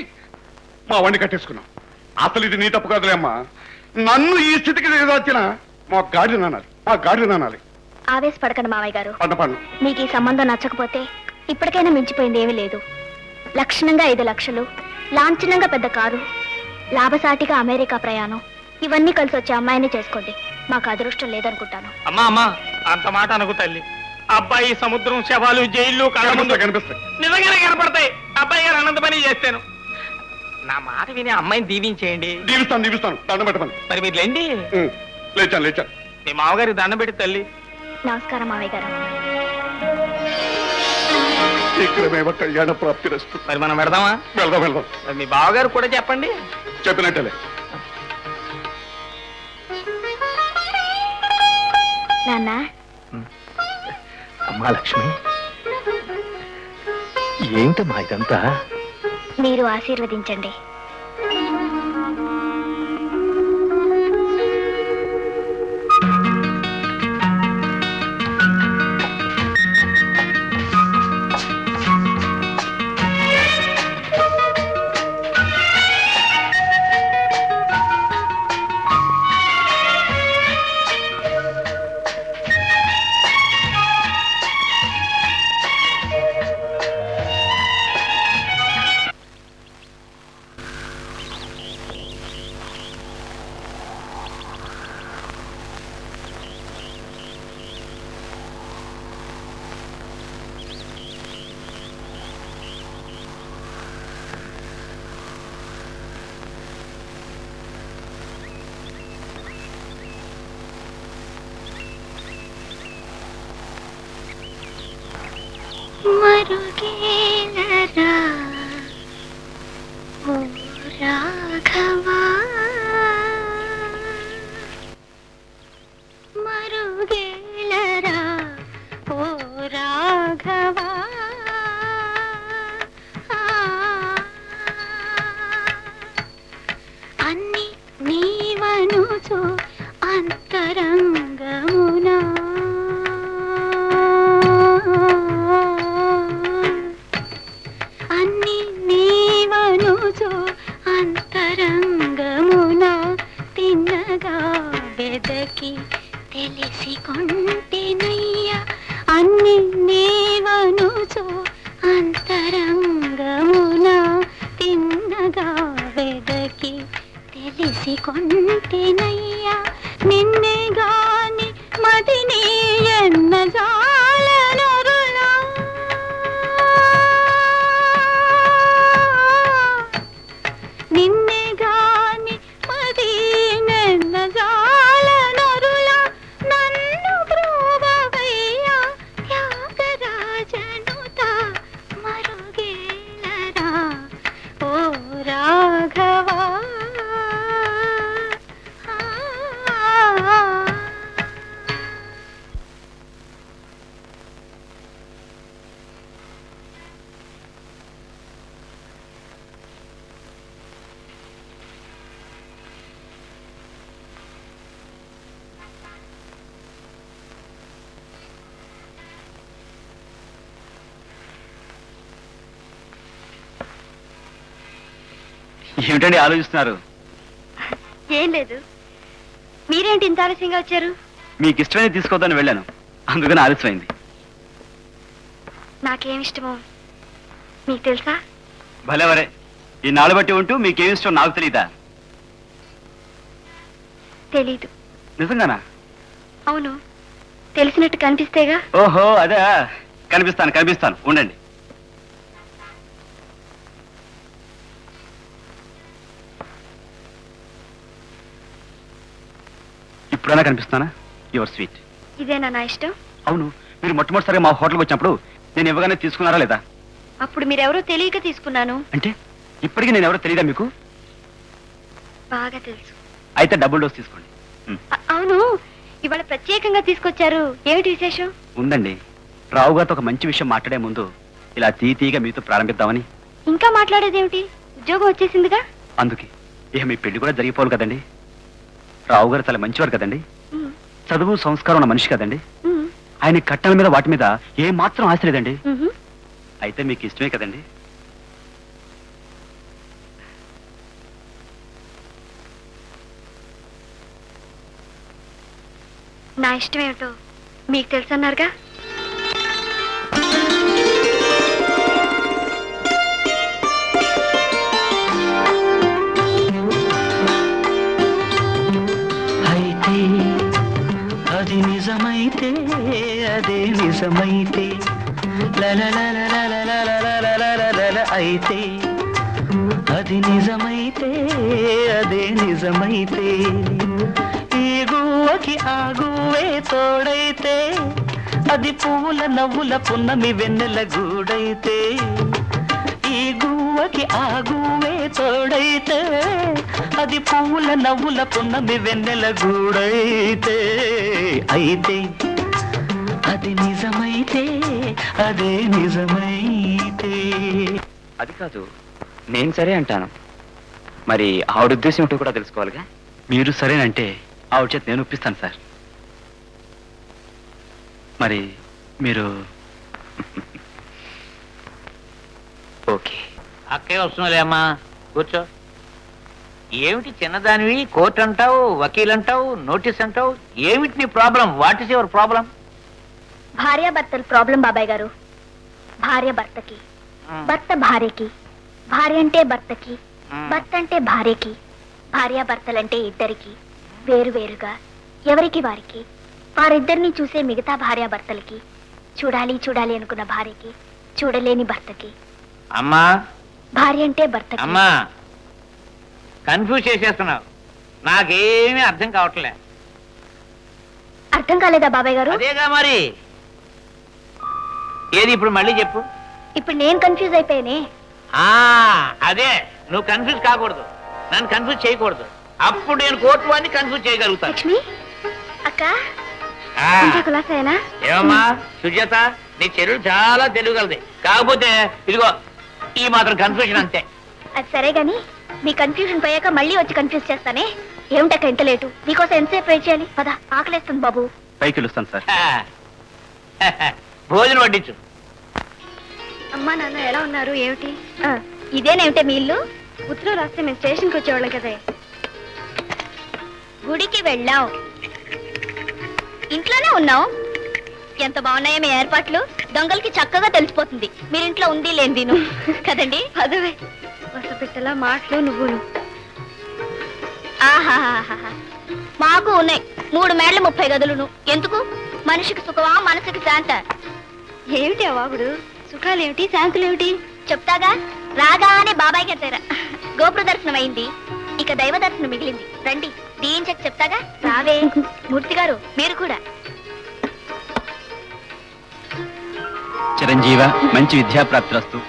మా వాడిని కట్టేసుకున్నాం. అసలు ఇది నీ తప్పు కాదులే అమ్మా. నన్ను ఈ స్థితికి దిగదార్చిన మా గాడిని అనాలి, మా గాడిని అనాలి. ఆవేశపడకండి మావయ్య గారు. పడ్డ మీకు ఈ సంబంధం నచ్చకపోతే ఇప్పటికైనా మించిపోయింది ఏమీ లేదు. లక్షణంగా 5 లక్షలు, లాంఛనంగా పెద్ద కారు, లాభసాటిగా అమెరికా ప్రయాణం, ఇవన్నీ కలిసి వచ్చే అమ్మాయిని చేసుకోండి. మాకు అదృష్టం లేదనుకుంటాను. అమ్మా అమ్మా, అంత మాట అనుకు తల్లి. అబ్బాయి సముద్రం, శవాలు, జైళ్ళు కళ్ళ ముందు కనిపిస్తాయి. నిజంగానే కనపడతాయి. అబ్బాయి గారు అనంత పని చేస్తాను. నా మాట విని అమ్మాయిని దీవించేయండి. దీవిస్తాను, దండం పెట్టమని. మరి మీరు లేండి. లేచాను. మీ మామగారికి దండం పెట్టి తల్లి. నమస్కారం మావయ్య గారు. శీఘ్రమేవ కళ్యాణ ప్రాప్తి రస్తు. మరి మనం పెడదామా? వెళ్దాం. మరి మీ బావగారు కూడా చెప్పండి. చెప్పినట్టలే. నాన్న, అమ్మా లక్ష్మి, ఏంటమ్మా ఇదంతా? మీరు ఆశీర్వదించండి. మరుగేలరా ఓ రాఘవా, మరుగేలరా ఓ రాఘవా, అన్ని నీవనుచు అంతరంగమునా, అన్ని నీవనుచు అంతరంగమున తిన్నగా వెదకి తెలిసి కొంటెనయ్యా, అన్ని నీవనుచు అంతరంగమున తిన్నగా వెదకి తెలిసి కొంటెనయ్యా, నిన్నే గాని మదిని ఎన్న జాలనొరులా, నిన్నే గాని మదినెన్న జాలనొరులా, నన్ను బ్రోవవయ్యా త్యాగరాజనుత, మరుగేలరా ఓ రాఘవా. ఏమిటండి ఆలోచిస్తున్నారు? ఏం లేదు. మీరేంటి ఇంత ఆలస్యంగా వచ్చారు? మీకు ఇష్టమైనది తీసుకోవద్దని వెళ్ళాను, అందుకని ఆలస్యమైంది. నాకేమిష్టమో మీకు తెలుసా? భలేవరే, ఈ నాళ్ళు బట్టి ఉంటూ మీకేమి ఇష్టం నాకు తెలియదా? తెలీదు. నిజంగానా? అవును, తెలిసినట్టు కనిపిస్తేగా. ఓహో అదే, కనిపిస్తాను ఉండండి. ఇప్పుడైనా కనిపిస్తానా? Your sweet. ఇదేనా నా ఇష్టం? అవును, మీరు మొట్టమొదటిసారిగా మా హోటల్కి వచ్చినప్పుడు నేను ఇవ్వగానే తీసుకున్నారా లేదా? అప్పుడు మీరెవరో తెలియక తీసుకున్నాను. అంటే ఇప్పటికీ నేను ఎవరో తెలియదా మీకు? బాగా తెలుసు. అయితే డబుల్ డోస్ తీసుకోండి. అవును, ఇవాళ ప్రత్యేకంగా తీసుకొచ్చారు, ఏమిటి విశేషం? ఉందండి. రావు గారితో ఒక మంచి విషయం మాట్లాడే ముందు ఇలా తీగా మీతో ప్రారంభిద్దామని. ఇంకా మాట్లాడేదేమిటి? ఉద్యోగం వచ్చేసిందిగా. అందుకే ఇక మీ పెళ్లి కూడా జరిగిపోవాలి కదండి. రావు గారు చాలా మంచివారు కదండి. ఉమ్, చదువు సంస్కారం ఉన్న మనిషి కదండి. ఉమ్, ఆయన కట్టల మీద వాటి మీద ఏ మాత్రం ఆశ లేదండి. ఉహు. అయితే మీకు ఇష్టమే కదండి. నా ఇష్టమేమిటో మీకు తెలుసన్నారుగా. అయితే అది నిజమైతే అదే నిజమైతే లలలలలలలలలలలలల అయితే అది నిజమైతే అదే నిజమైతే ఈ గువ్వకి ఆ గువ్వే తోడైతే అది పువ్వుల నవ్వుల పున్నమి వెన్నెల గూడైతే ఈ గువ్వకి ఆ గువ్వే తోడైతే అది పువ్వుల నవ్వుల పున్నమి వెన్నెల గూడైతే అయితే అది నిజమైతే అదే నిజమైతే. అది కాదు, నేను సరే అంటాను. మరి ఆవిడ ఉద్దేశం ఏంటో కూడా తెలుసుకోవాలిగా. మీరు సరేనంటే ఆవిడ చేత నేను ఒప్పిస్తాను సార్. మరి మీరు ఓకే. అక్కే వస్తున్నాలే అమ్మా, కూర్చో. ఏమిటి చిన్నదానివి, కోర్టు అంటావు, వకీల్ అంటావు, నోటీస్ అంటావు, ఏమిటి నీ problem? What is your problem? భార్యాభర్తల ప్రాబ్లం బాబాయ్ గారు. భార్య భర్తకి, భర్త భార్యకి, భార్య అంటే భర్తకి, భర్త అంటే భార్యకి, భార్యాభర్తలంటే ఇద్దరికి, వేరువేరుగా ఎవరికి వారికి, వారిద్దరిని చూసే మిగతా భార్యాభర్తలకి, చూడాలి చూడాలి అనుకున్న భార్యకి, చూడలేని భర్తకి, అమ్మా భార్య అంటే భర్తకి. అమ్మా, కన్ఫ్యూజ్ చేసేస్తున్నావు, నాకేమీ అర్థం కావట్లే. అర్థం కాలేదా బాబాయ్ గారు? అదేగా మరి. ఏది ఇప్పుడు మళ్ళీ చెప్పు. ఇప్పుడు నేను కన్ఫ్యూజ్ అయిపోయానే. ఆ అదే, నువ్వు కన్ఫ్యూజ్ కాకూడదు, నన్ను కన్ఫ్యూజ్ చేయకూడదు. అప్పుడు నేను కోర్టు వాడిని కన్ఫ్యూజ్ చేయగలుగుతాను. లక్ష్మి అక్క, ఆ, ఇంకా కులాసాయనా? ఏమమ్మా సుజాత, నీ చెరువు చాలా తెలియగలది. కాకపోతే ఇదిగో ఈ మాత్రం కన్ఫ్యూజన్ అంతే. అది సరే గాని మీ కన్ఫ్యూజన్ పోయాక మళ్ళీ వచ్చి కన్ఫ్యూజ్ చేస్తానే. ఏమిటక్క ఇంత లేటు? నీకోసం ఎంతసేపు వెయిట్ చేయాలి? పద, ఆకలేస్తుంది బాబు. పైకి వెళ్ళొస్తాను సార్. భోజనం వడ్డించు. అమ్మా నాన్న ఎలా ఉన్నారు? ఏమిటి ఇదేనేమిటే మీ ఇల్లు? ఉత్తరం రాస్తే మేము స్టేషన్కి వచ్చేవాళ్ళం కదే. గుడికి వెళ్ళాం, ఇంట్లోనే ఉన్నాం. ఎంత బాగున్నాయో మీ ఏర్పాట్లు. దొంగలకి చక్కగా తెలిసిపోతుంది మీరు ఇంట్లో ఉంది లేనిదిను కదండి. పదవే, వసపిట్టలా మాటలు నువ్వును. ఆహాహా, మాకు ఉన్నాయి 3 మేళ్ల 30 గదులును. ఎందుకు? మనిషికి సుఖమా మనసుకి శాంత? ఏమిటి అవాగుడు? సుఖాలేమిటి శాంతులేమిటి? చెప్తాగా. రాగానే బాబాయ్ గారి గోపుర దర్శనం అయింది, ఇక దైవ దర్శనం మిగిలింది. రండి దీంచక చెప్తాగా. రావే మూర్తి గారు, మీరు కూడా. చిరంజీవ, మంచి విద్యాప్రాప్తిరస్తు.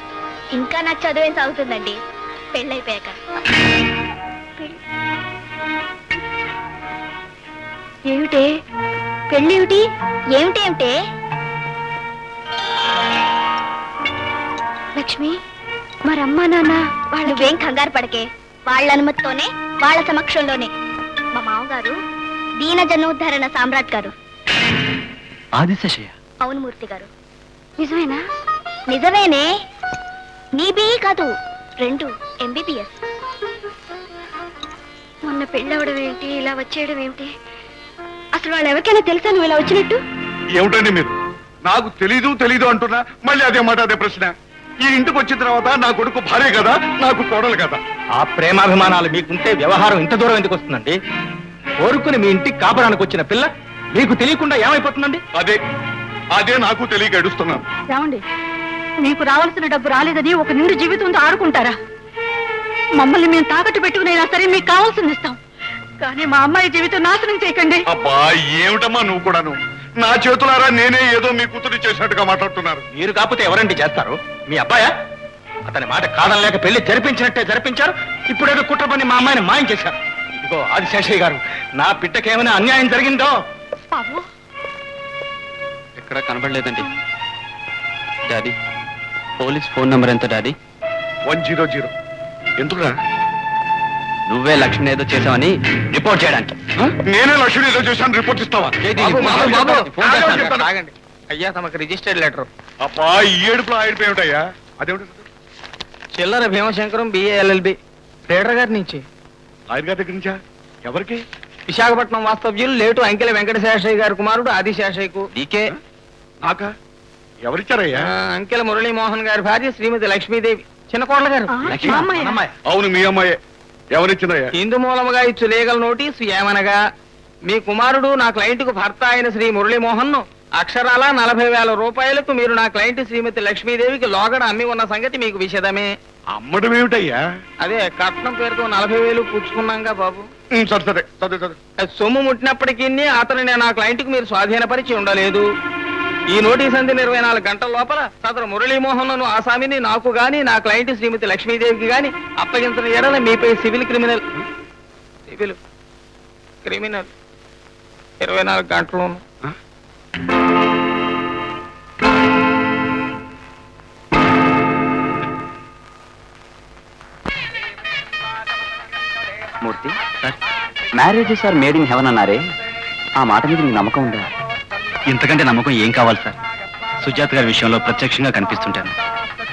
ఇంకా నాకు చదువేం సాగుతుందండి పెళ్ళైపోయాక. ఏమిటే పెళ్ళేమిటి? ఏమిటేమిటే? లక్ష్మి, మరమ్మా నాన్న వాళ్ళువేం కంగారు పడకే. వాళ్ళ అనుమతితోనే, వాళ్ళ సమక్షంలోనే. మా మామగారు దీన జనోద్ధరణ సామ్రాట్ గారు. ఆదిశేషయ్య. అవును మూర్తి గారు. నిజమేనా? నిజమేనే. నీ బిఈ కాదు, 2 MBBS. మొన్న పెళ్ళవడం ఏమిటి, ఇలా వచ్చేయడం ఏమిటి? అసలు వాళ్ళు ఎవరికైనా తెలుసా నువ్వు ఇలా వచ్చినట్టు? ఏమిటండి మీరు? నాకు తెలీదు అంటున్నా, మళ్ళీ అదే మాట అదే ప్రశ్న. ఈ ఇంటికి వచ్చిన తర్వాత నా కొడుకు భార్య కదా, నాకు కోడలు కదా. ఆ ప్రేమాభిమానాలు మీకుంటే వ్యవహారం ఇంత దూరం ఎందుకు వస్తుందండి? కోరుకుని మీ ఇంటికి కాపురానికి వచ్చిన పిల్ల మీకు తెలియకుండా ఏమైపోతుందండి? అదే నాకు తెలియక ఏడుస్తున్నాను. ఏమండి, మీకు రావాల్సిన డబ్బు రాలేదని ఒక నిండు జీవితంతో ఆడుకుంటారా? మమ్మల్ని మేము తాకట్టు పెట్టుకునైనా సరే మీకు కావాల్సింది ఇస్తాం, కానీ మా అమ్మాయి జీవితం నాశనం చేయకండి. అబ్బా ఏమిటమ్మా నువ్వు కూడాను? నా చేతులారా నేనే ఏదో మీ కూతురు చేసినట్టుగా మాట్లాడుతున్నారు. మీరు కాకపోతే ఎవరండి చేస్తారు? మీ అబ్బాయా? అతని మాట కాదనలేక పెళ్లి జరిపించినట్టే జరిపించారు. ఇప్పుడేదో కుట్ర పని మా అమ్మాయిని మాయం చేశారు. ఇదిగో ఆదిశేషయ్య గారు, నా బిడ్డకేమైనా అన్యాయం జరిగిందో? బాబు ఎక్కడ కనబడలేదండి. డాడీ, పోలీస్ ఫోన్ నంబర్ ఎంత డాడీ? 100. ఎందుకురా? నువ్వే లక్ష్మిని ఏదో చేసావని రిపోర్ట్ చేయడానికి. నేనే లక్ష్మి ఏదో చేశాను రిపోర్ట్ ఇస్తావా? ఆగండి అయ్యా, తమకు రిజిస్టర్డ్ లెటర్. అబ్బా, ఈ ఏడుపులో ఆడిపోయేమిటయ్యా? అదేమిటి? చిల్లర భీమశంకరం BA LLB లీడర్ గారి నుంచి. ఆయన గారి దగ్గర నుంచా? ఎవరికి? విశాఖపట్నం వాస్తవ్యులు లేటు అంకెల వెంకటశేషయ్య గారి కుమారుడు ఆదిశేషయ్యకు. నీకే? నాకా? ఎవరిచ్చారయ్యా? అంకెల మురళీమోహన్ గారి భార్య శ్రీమతి లక్ష్మీదేవి, చిన్న కోడల గారు. మా అమ్మాయి. అవును, మీ అమ్మాయే. ఎవరిచ్చిందయ్యా? ఇందు మూలముగా ఇచ్చు లీగల్ నోటీసు ఏమనగా, మీ కుమారుడు నా క్లయింట్కు భర్త అయిన శ్రీ మురళీమోహన్ అక్షరాల 40,000 రూపాయలకు మీరు నా క్లయింట్ శ్రీమతి లక్ష్మీదేవికి లోగడ అమ్మి ఉన్న సంగతి మీకు విషదమే. అమ్మడం ఏమిటయ్యా? అదే కట్నం పేరుతో 40,000 పుచ్చుకున్నాంగా బాబు. సరే సరే చదువు. అది సొమ్ము ముట్టినప్పటికీ అతనిని నా క్లయింట్కు మీరు స్వాధీనపరిచి ఉండలేదు. ఈ నోటీస్ అందిన 24 గంటల లోపల సదరు మురళీమోహన్ ఆసామిని నాకు గాని నా క్లయింట్ శ్రీమతి లక్ష్మీదేవికి గాని అప్పగించిన ఎడల మీపై సివిల్ క్రిమినల్ 24 గంటలోను. Murthy sir, marriages are made in heaven అన్నారే, ఆ మాట మీద మీకు నమ్మకం ఉందా? ఇంతకంటే నమ్మకం ఏం కావాలి సార్? సుజాత గారి విషయంలో ప్రత్యక్షంగా కనిపిస్తుంటాను.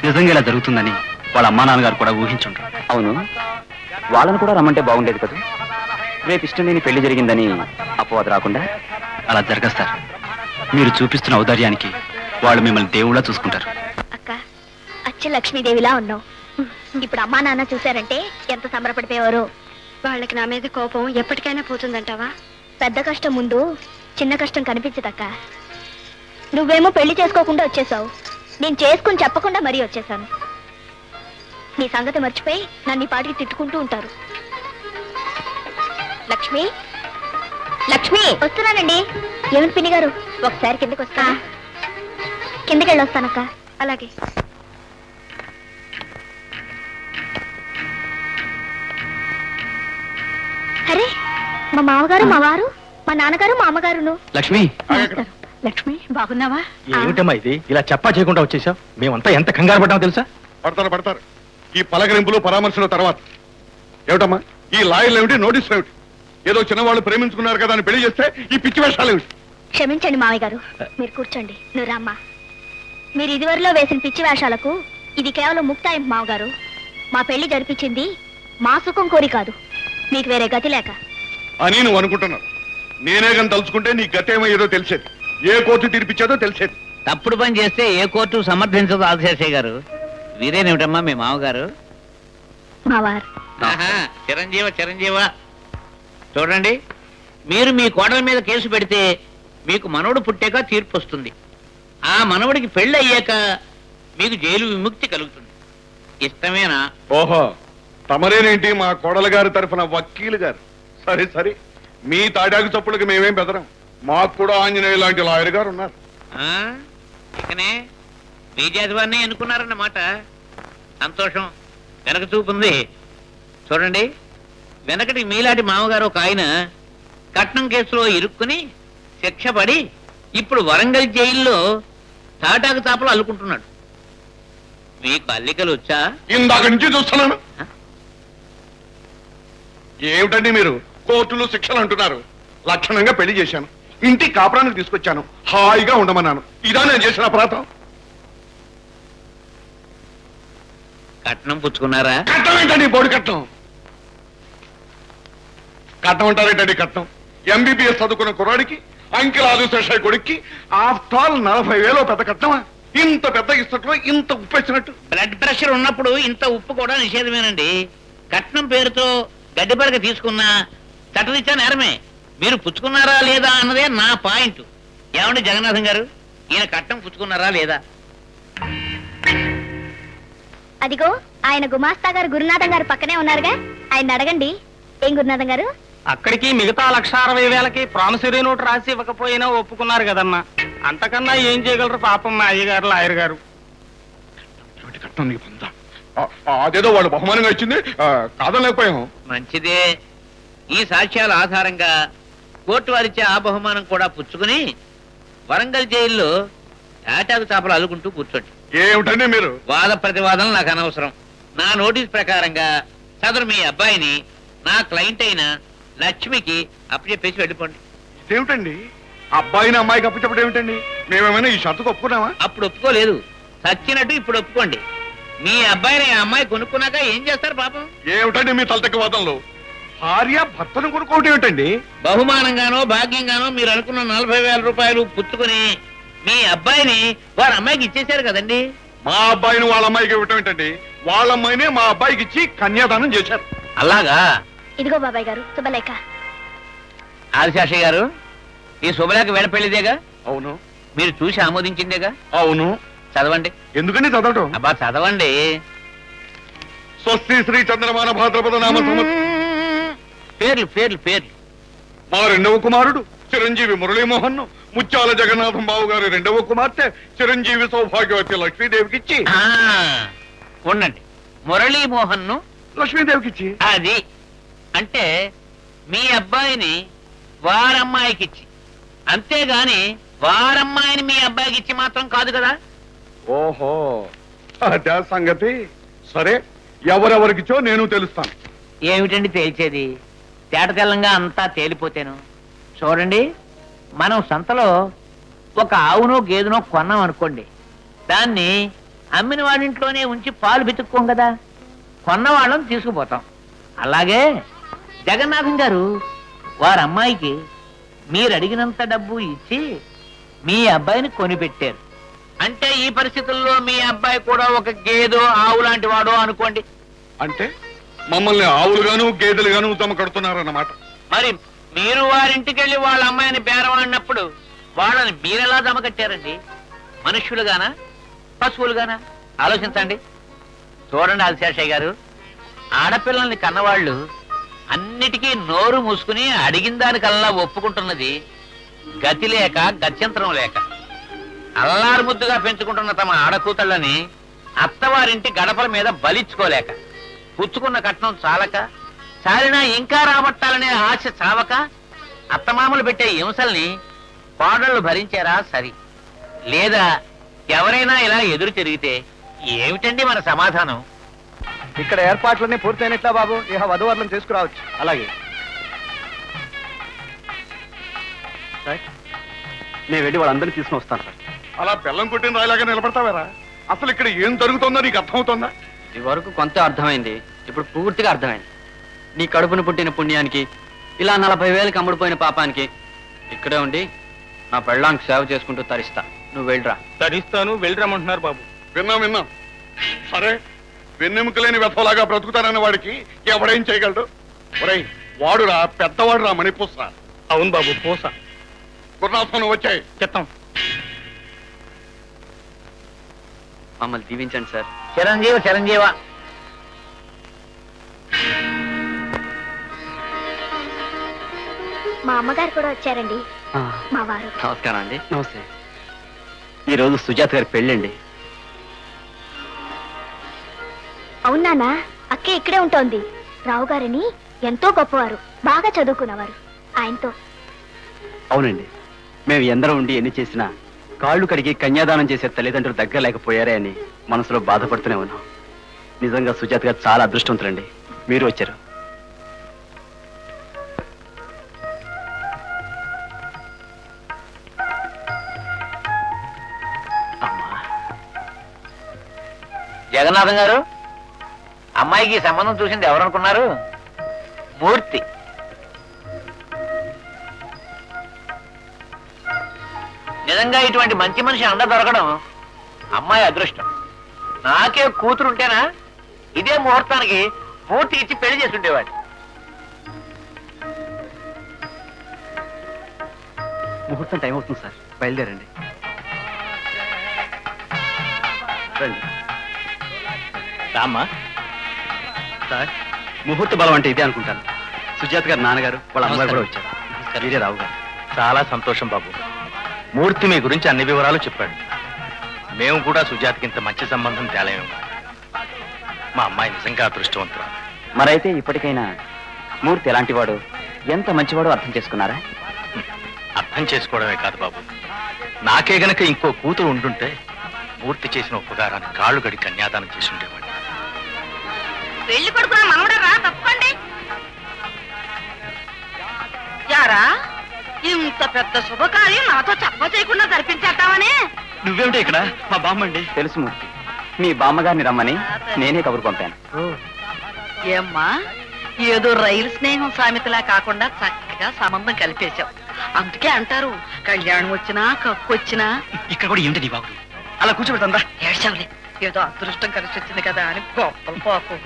నిజంగా ఇలా జరుగుతుందని వాళ్ళ అమ్మా నాన్నగారు కూడా ఊహించుంటారు. అవును, వాళ్ళని కూడా రమ్మంటే బాగుండేది కదా. రేపు ఇష్టం లేని పెళ్లి జరిగిందని అపవాదు రాకుండా. అలా జరగదు సార్. మీరు చూపిస్తున్న ఔదార్యానికి వాళ్ళు మిమ్మల్ని దేవుళ్ళ చూసుకుంటారు. అక్క, అచ్చ లక్ష్మీదేవిలా ఉన్నావు. ఇప్పుడు అమ్మా నాన్న చూశారంటే ఎంత సంబరపడిపోయేవారు. వాళ్ళకి నా మీద కోపం ఎప్పటికైనా పోతుందంటావా? పెద్ద కష్టం ముందు చిన్న కష్టం కనిపించదక్క. నువ్వేమో పెళ్లి చేసుకోకుండా వచ్చేసావు, నేను చేసుకుని చెప్పకుండా మరీ వచ్చేసాను. నీ సంగతి మర్చిపోయి నన్ను ఈ పాటికి తిట్టుకుంటూ ఉంటారు. లక్ష్మి, లక్ష్మి, వస్తున్నానండి. ఏమిటి పిన్ని గారు, ఒకసారి కిందకి వస్తా. కిందకి వెళ్ళి వస్తానక్క. అలాగే. అరే, మా మామగారు, మా వారు, మా నాన్నగారు, మా అమ్మగారును. లక్ష్మి, లక్ష్మి, బాగున్నావా? ఏమిటమ్మా ఇది? ఇలా చెప్పా చేయకుండా వచ్చేసావు. మేమంతా ఎంత కంగారు పడ్డామో తెలుసా? పడతారు. ఈ పలకరింపులు పరామర్శల తర్వాత ఏమిటమ్మా ఈ లాయర్లు ఏమిటి, నోటీసులు ఏమిటి? ఏదో చిన్నవాళ్ళు ప్రేమించుకున్నారు కదా అని పెళ్లి చేస్తే ఈ పిచ్చి వేషాలు ఏమిటి? క్షమించండి మావయ్య గారు, మీరు కూర్చోండి. నువ్వు రామ్మా. మీరు ఇదివరలో వేసిన పిచ్చి వేషాలకు ఇది కేవలం ముక్తాయింపు మావగారు. మా పెళ్లి జరిపించింది మా సుఖం కోరి కాదు, మీకు వేరే గతి లేక అని నువ్వు అనుకుంటున్నావు. నేనే కానీ తలుచుకుంటే నీ గతి ఏమయ్యేదో తెలిసేది, ఏ కోర్టు తీర్పిచ్చేదో తెలిసేది. తప్పుడు పని చేస్తే ఏ కోర్టు సమర్థించదు ఆదిశేషయ్య గారు. వీరేనేమిటమ్మా మీ మామగారు? మావారు. చిరంజీవ చూడండి, మీరు మీ కోడల మీద కేసు పెడితే మీకు మనవడు పుట్టాక తీర్పు వస్తుంది. ఆ మనవడికి పెళ్లి అయ్యాక మీకు జైలు విముక్తి కలుగుతుంది. ఇష్టమేనా? ఓహో, తమరేనేంటి మా కోడల గారి తరఫున వకీలు గారు? సరే, మీ తాడాకు చప్పులకి మేమేం బెదరం. మాకు కూడా ఆంజనేయ లాంటి లాయర్ గారు ఉన్నారు. ఇకనే మీ జాతివాన్ని ఎన్నుకున్నారన్నమాట. సంతోషం, వెనక చూపుంది. చూడండి, వెనకటి మీలాంటి మామగారు ఒక ఆయన కట్నం కేసులో ఇరుక్కుని శిక్ష పడి ఇప్పుడు వరంగల్ జైల్లో తాటాకు తాపలు అల్లుకుంటున్నాడు. మీకు అల్లికలు వచ్చా? ఇందాక నుంచి చూస్తున్నాను. ఏమిటండి మీరు కోర్టులు శిక్షలు అంటున్నారు? లక్షణంగా పెళ్లి చేశాను, ఇంటి కాపురానికి తీసుకొచ్చాను, హాయిగా ఉండమన్నాను. ఇదా నేను చేసిన అపరాధం? కట్నం పుచ్చుకున్నారా? కట్నం ఏంటండి? బోడి కట్నం అంటారేంటండి? కట్నం MBBS చదువుకున్న కుర్రాడికి, అంకెల ఆదిశేషయ్య కొడుక్కి ఆఫ్టర్ ఆల్ 40,000 పెద్ద కట్నమా? ఇంత పెద్ద ఇస్తట్లో ఇంత ఉప్పేసినట్టు. బ్లడ్ ప్రెషర్ ఉన్నప్పుడు ఇంత ఉప్పు కూడా నిషేధమేనండి. కట్నం పేరుతో గడ్డిపరక తీసుకున్నా చట్టరీత్యా నేరమే. మీరు పుచ్చుకున్నారా లేదా అన్నదే నా పాయింట్. ఏమండి జగన్నాథం గారు, ఈయన కట్నం పుచ్చుకున్నారా లేదా? అదిగో ఆయన గుమాస్తా గారు గురునాథం గారు పక్కనే ఉన్నారుగా, ఆయన అడగండి. ఏం గురునాథం గారు, అక్కడికి మిగతా 1,60,000కి ప్రామిసరీ నోట్ రాసి ఇవ్వకపోయినా ఒప్పుకున్నారు కదమ్మా. అంతకన్నా ఏం చేయగలరు పాపం మా అయ్యగారు లాయర్ గారు. ఏమిటి కట్నం నీకు పొందా? అదేదో వాళ్ళు బహుమానంగా ఇచ్చింది కాదనలేకపోయాం. మంచిదే. ఈ సాక్ష్యాల ఆధారంగా కోర్టు వారిచ్చే ఆ బహుమానం కూడా పుచ్చుకుని వరంగల్ జైల్లో ఏటాకు చేపలు అల్లుకుంటూ కూర్చోండి. ఏమిటండి మీరు? వాద ప్రతివాదనలు నాకు అనవసరం. నా నోటీస్ ప్రకారంగా సదరు మీ అబ్బాయిని నా క్లయింట్ అయిన లక్ష్మికి అప్పచెప్పేసి వెళ్ళిపోండి. ఇదేమిటండి? అబ్బాయిని అమ్మాయికి అప్పచెప్పడం ఏమిటండి? మేమేమైనా ఈ షరతుకు ఒప్పుకున్నామా? అప్పుడు ఒప్పుకోలేదు, చచ్చినట్టు ఇప్పుడు ఒప్పుకోండి. మీ అబ్బాయిని ఆ అమ్మాయి కొనుక్కున్నాక ఏం చేస్తారు పాపం? ఏమిటండి మీ తలతెక్క వాదనలు? భార్య భర్తను కొనుక్కోవటం ఏమిటండి? బహుమానంగానో భాగ్యంగానో మీరు అనుకున్న 40,000 రూపాయలు పుచ్చుకుని మీ అబ్బాయిని వారి అమ్మాయికి ఇచ్చేశారు కదండి. మా అబ్బాయిని వాళ్ళ అమ్మాయికి ఇవ్వటం ఏంటండి? వాళ్ళ అమ్మాయినే మా అబ్బాయికి ఇచ్చి కన్యాదానం చేశారు. అలాగా? ఇదిగో బాబాయ్ గారు శుభలేఖ. ఆదిశాషయ్య గారు, ఈ శుభలేఖ వేడపెళ్లిదేగా? అవును. మీరు చూసి ఆమోదించిందేగా? అవును. చదవండి. ఎందుకని చదవటం? అబ్బా చదవండి. స్వస్తి శ్రీ చంద్రమాన భాద్రపద నామ సంవత్సరం. పేర్లు పేర్లు పేర్లు. మా రెండవ కుమారుడు చిరంజీవి మురళీమోహన్ ను ముత్యాల జగన్నాథం బాబు గారి రెండవ కుమార్తె చిరంజీవి సౌభాగ్యవతి లక్ష్మీదేవికి ఇచ్చి. ఉండండి. మురళీమోహన్ ను లక్ష్మీదేవికి ఇచ్చి. అది అంటే మీ అబ్బాయిని వారమ్మాయికి ఇచ్చి, అంతేగాని వారమ్మాయిని మీ అబ్బాయికి ఇచ్చి మాత్రం కాదు కదా. ఓహో, అదే సంగతి. సరే, ఎవరెవరికిచ్చో నేను తెలుస్తాను. ఏమిటండి తేల్చేది? తేటతెల్లంగా అంతా తేలిపోతేను. చూడండి, మనం సంతలో ఒక ఆవునో గేదెనో కొన్నాం అనుకోండి, దాన్ని అమ్మిన వాడింట్లోనే ఉంచి పాలు బితుక్కోం కదా, కొన్న వాళ్ళని తీసుకుపోతాం. అలాగే జగన్నాథం గారు వారి అమ్మాయికి మీరు అడిగినంత డబ్బు ఇచ్చి మీ అబ్బాయిని కొనిపెట్టారు. అంటే ఈ పరిస్థితుల్లో మీ అబ్బాయి కూడా ఒక గేదో ఆవు లాంటి వాడో అనుకోండి. అంటే మమ్మల్ని ఆవులుగాను గేదెలుగాను తమ కడుతున్నారన్నమాట. మరి మీరు వారింటికి వెళ్ళి వాళ్ళ అమ్మాయిని బేరం అన్నప్పుడు వాళ్ళని మీరెలా దమ కట్టారండి? మనుష్యులుగానా పశువులుగానా? ఆలోచించండి. చూడండి ఆదిశేషయ్య గారు, ఆడపిల్లల్ని కన్నవాళ్ళు అన్నిటికీ నోరు మూసుకుని అడిగిన దానికల్లా ఒప్పుకుంటున్నది గతి లేక, గత్యంతరం లేక. అల్లారు ముద్దుగా పెంచుకుంటున్న తమ ఆడకూతళ్ళని అత్తవారింటి గడపల మీద బలిచ్చుకోలేక, పుచ్చుకున్న కట్నం చాలక, చాలినా ఇంకా రాబట్టాలనే ఆశ చావక అత్తమామలు పెట్టే హింసల్ని కోడళ్ళు భరించారా సరి, లేదా ఎవరైనా ఇలా ఎదురు తిరిగితే ఏమిటండి మన సమాధానం? ఇక్కడ ఏర్పాట్లన్నీ పూర్తయినట్లా బాబు, ఇహ వధువర్లను తీసుకురావచ్చు. అలాగే. నేను వెళ్ళి వాళ్ళందరినీ తీసుకుని వస్తాను సార్. అలా బెల్లం కొట్టిన రాయిలాగా నిలబడతావేరా? అసలు ఇక్కడ ఏం జరుగుతుందో నీకు అర్థమవుతుందా? ఈ వరకు కొంత అర్థమైంది, ఇప్పుడు పూర్తిగా అర్థమైంది. నీ కడుపును పుట్టిన పుణ్యానికి, ఇలా 40,000కి అమ్ముడుపోయిన పాపానికి ఇక్కడే ఉండి నా పెళ్ళానికి సేవ చేసుకుంటూ తరిస్తా. నువ్వు వెళ్ళరా. తరిస్తాను, వెళ్ళరమ్మంటున్నారు బాబు. విన్నాం. సరే, వెన్నెముక లేని వ్యర్థలాగా బ్రతుకుతానన్న వాడికి ఎవడేం చేయగలడు? ఒరేయ్, వాడురా, పెద్దవాడురా, మణిపూస. అవును బాబు, పూస. గురునాథం వచ్చాయి. చెత్తం. మమ్మల్ని దీవించండి సార్. చిరంజీవ చిరంజీవ. మా అమ్మగారు కూడా వచ్చారండి. మా వారు. నమస్కారం అండి. నమస్తే. ఈరోజు సుజాత గారి పెళ్ళండి. అవునానా? అక్కే ఇక్కడే ఉంటోంది. రావు గారిని ఎంతో గొప్పవారు, బాగా చదువుకున్నవారు. ఆయనతో. అవునండి, మేము ఎందరో ఉండి ఎన్ని చేసినా కాళ్ళు కడిగి కన్యాదానం చేసే తల్లిదండ్రులు దగ్గర లేకపోయారే అని మనసులో బాధపడుతూనే ఉన్నాం. నిజంగా సుజాత గారు చాలా అదృష్టవంతులండి. మీరు వచ్చారు. జగన్నాథం గారు, అమ్మాయికి సంబంధం చూసింది ఎవరనుకున్నారు? మూర్తి. నిజంగా ఇటువంటి మంచి మనిషి అండ దొరకడం అమ్మాయి అదృష్టం. నాకే కూతురుంటేనా ఇదే ముహూర్తానికి మూర్తి ఇచ్చి పెళ్లి చేసి ఉండేవాడి. ముహూర్తం టైం అవుతుంది సార్, బయలుదేరండి. రండి. రామ్మా. సార్, ముహూర్త బలం అంటే ఇదే అనుకుంటాను. సుజాత గారు నాన్నగారు వాళ్ళ అమ్మగారు కూడా వచ్చారు. మీరే రావు గారు. చాలా సంతోషం బాబు. మూర్తి మీ గురించి అన్ని వివరాలు చెప్పాడు. మేము కూడా సుజాతకి ఇంత మంచి సంబంధం తేలేము. మా అమ్మాయి నిజంగా అదృష్టవంతురాలు. మరైతే ఇప్పటికైనా మూర్తి ఎలాంటి వాడు, ఎంత మంచివాడో అర్థం చేసుకున్నారా? అర్థం చేసుకోవడమే కాదు బాబు, నాకే గనక ఇంకో కూతురు ఉండుంటే మూర్తి చేసిన ఉపకారాన్ని కాళ్ళు గడి కన్యాదానం చేసి ఉండేవాడిని. పెళ్లి కొడుకున్న మనవడరా, తప్పండి. యారా, ఇంత పెద్ద శుభకార్యం నాతో చెప్ప చేయకుండా జరిపించేద్దామని. నువ్వేమిటి ఇక్కడ? మా బామ్మండి. తెలుసు మూర్తి, మీ బామ్మగారిని రమ్మని నేనే కబురు పంపాను. ఏమ్మా, ఏదో రైలు స్నేహం సామెతలా కాకుండా చక్కగా సంబంధం కలిపేశావు. అందుకే అంటారు, కళ్యాణం వచ్చినా కక్కొచ్చినా. ఇక్కడ కూడా ఏంటి నీ బాబు అలా కూర్చోబెడతా? ఏడ్చావులే, ఏదో అదృష్టం కలిసి వచ్చింది కదా అని గొప్పలు పోకు.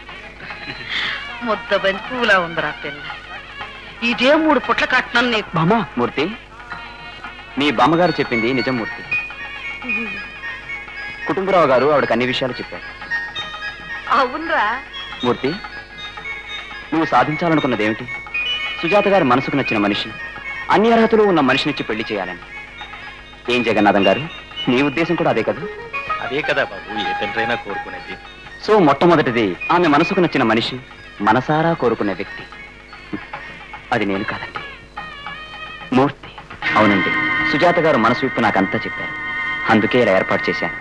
ముద్ద బంతిలా ఉందిరా పిల్ల. ఇదే 3 పుట్ల కట్నం నీకు. బామ్మ, మూర్తి, మీ బామ్మగారు చెప్పింది నిజం మూర్తి. కుటుంబరావు గారు ఆవిడకి అన్ని విషయాలు చెప్పారు. అవునరా మూర్తి, నువ్వు సాధించాలనుకున్నది ఏమిటి? సుజాత గారి మనసుకు నచ్చిన మనిషి, అన్ని అర్హతలు ఉన్న మనిషినిచ్చి పెళ్లి చేయాలని. ఏం జగన్నాథం గారు, నీ ఉద్దేశం కూడా అదే కదా? అదే కదా బాబు ఏ తండ్రైనా కోరుకునేది. సో మొట్టమొదటిది ఆమె మనసుకు నచ్చిన మనిషి, మనసారా కోరుకునే వ్యక్తి. అది నేను కాదండి, మూర్తి. అవునండి, సుజాత గారు మనసు విప్పు నాకంతా చెప్పారు. అందుకే ఇలా ఏర్పాటు చేశాను.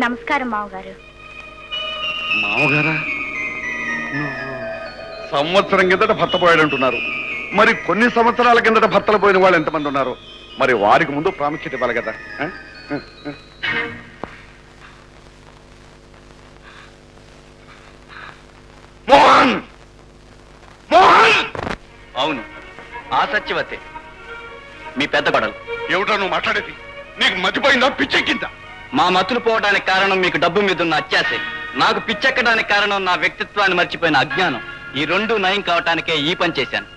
నమస్కారం మావగారు. మామగారా? సంవత్సరం కిందట భర్త పోయాడంటున్నారు. మరి కొన్ని సంవత్సరాల కిందట భర్తలు పోయిన వాళ్ళు ఎంతమంది ఉన్నారు? మరి వారికి ముందు ప్రాముఖ్యత ఇవ్వాలి కదా. మోహన్! మోహన్! అవును, ఆ సత్యవతే మీ పెద్ద కొడలు. ఏమిటో నువ్వు మాట్లాడేది? నీకు మతిపోయిందా, పిచ్చెక్కిందా? మా మతులు పోవడానికి కారణం మీకు డబ్బు మీద ఉన్న అత్యాశే, నాకు పిచ్చెక్కడానికి కారణం నా వ్యక్తిత్వాన్ని మర్చిపోయిన అజ్ఞానం. ఈ 2 నయం కావటానికే ఈ పని చేశాను.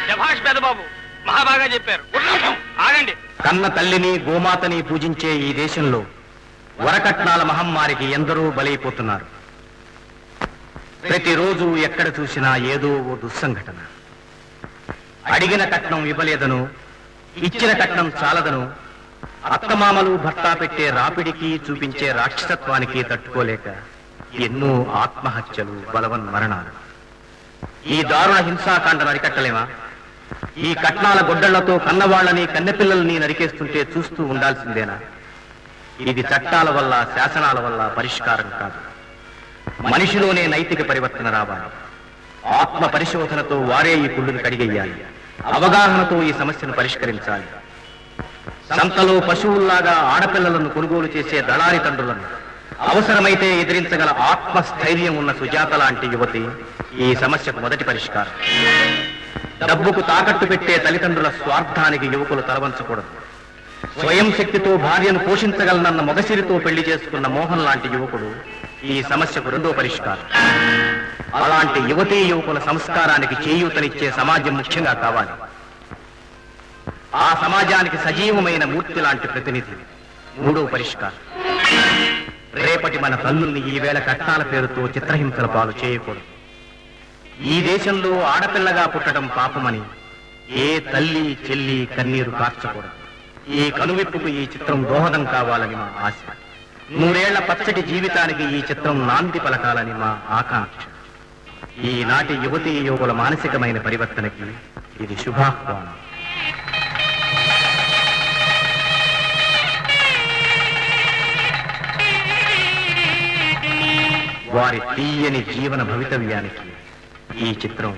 శభాష్ పెద్దబాబు, మహాబాగా చెప్పారు. ఆగండి. కన్న తల్లిని గోమాతని పూజించే ఈ దేశంలో వరకట్నాల మహమ్మారికి ఎందరో బలైపోతున్నారు. ప్రతిరోజు ఎక్కడ చూసినా ఏదో ఓ దుస్సంఘటన. అడిగిన కట్నం ఇవ్వలేదను, ఇచ్చిన కట్నం చాలదను అత్తమామలు భర్త పెట్టే రాపిడికి, చూపించే రాక్షసత్వానికి తట్టుకోలేక ఎన్నో ఆత్మహత్యలు, బలవన్ మరణాలు. ఈ దారుణ హింసాకాండను అరికట్టలేమా? ఈ కట్నాల గొడ్డళ్లతో కన్నవాళ్లని, కన్నెపిల్లల్ని నరికేస్తుంటే చూస్తూ ఉండాల్సిందేనా? ఇది చట్టాల వల్ల, శాసనాల వల్ల పరిష్కారం కాదు. మనిషిలోనే నైతిక పరివర్తన రావాలి. ఆత్మ పరిశోధనతో వారే ఈ కుళ్ళును కడిగేయాలి. అవగాహనతో ఈ సమస్యను పరిష్కరించాలి. సంతలో పశువుల్లాగా ఆడపిల్లలను కొనుగోలు చేసే దళారి తండ్రులను అవసరమైతే ఎదిరించగల ఆత్మస్థైర్యం ఉన్న సుజాత లాంటి యువతి ఈ సమస్యకు మొదటి పరిష్కారం. డబ్బుకు తాకట్టు పెట్టే తల్లిదండ్రుల స్వార్థానికి యువకులు తలవంచకూడదు. స్వయం శక్తితో భార్యను పోషించగలనన్న మొగసిరితో పెళ్లి చేసుకున్న మోహన్ లాంటి యువకుడు ఈ సమస్యకు 2వ పరిష్కారం. అలాంటి యువతీ యువకుల సంస్కారానికి చేయూతనిచ్చే సమాజం ముఖ్యంగా కావాలి. ఆ సమాజానికి సజీవమైన మూర్తి లాంటి ప్రతినిధి 3వ పరిష్కారం. రేపటి మన తల్లుల్ని ఈవేళ కట్నాల పేరుతో చిత్రహింసల పాలు చేయకూడదు. ఈ దేశంలో ఆడపిల్లగా పుట్టడం పాపమని ఏ తల్లి చెల్లి కన్నీరు కార్చకూడదు. ఈ కనువిప్పుకు ఈ చిత్రం దోహదం కావాలని మా ఆశ. 100 ఏళ్ల పచ్చటి జీవితానికి ఈ చిత్రం నాంది పలకాలని మా ఆకాంక్ష. ఈనాటి యువతీ యువకుల మానసికమైన పరివర్తనకి ఇది శుభాహ్వానం. వారి తీయని జీవన భవితవ్యానికి ఈ చిత్రం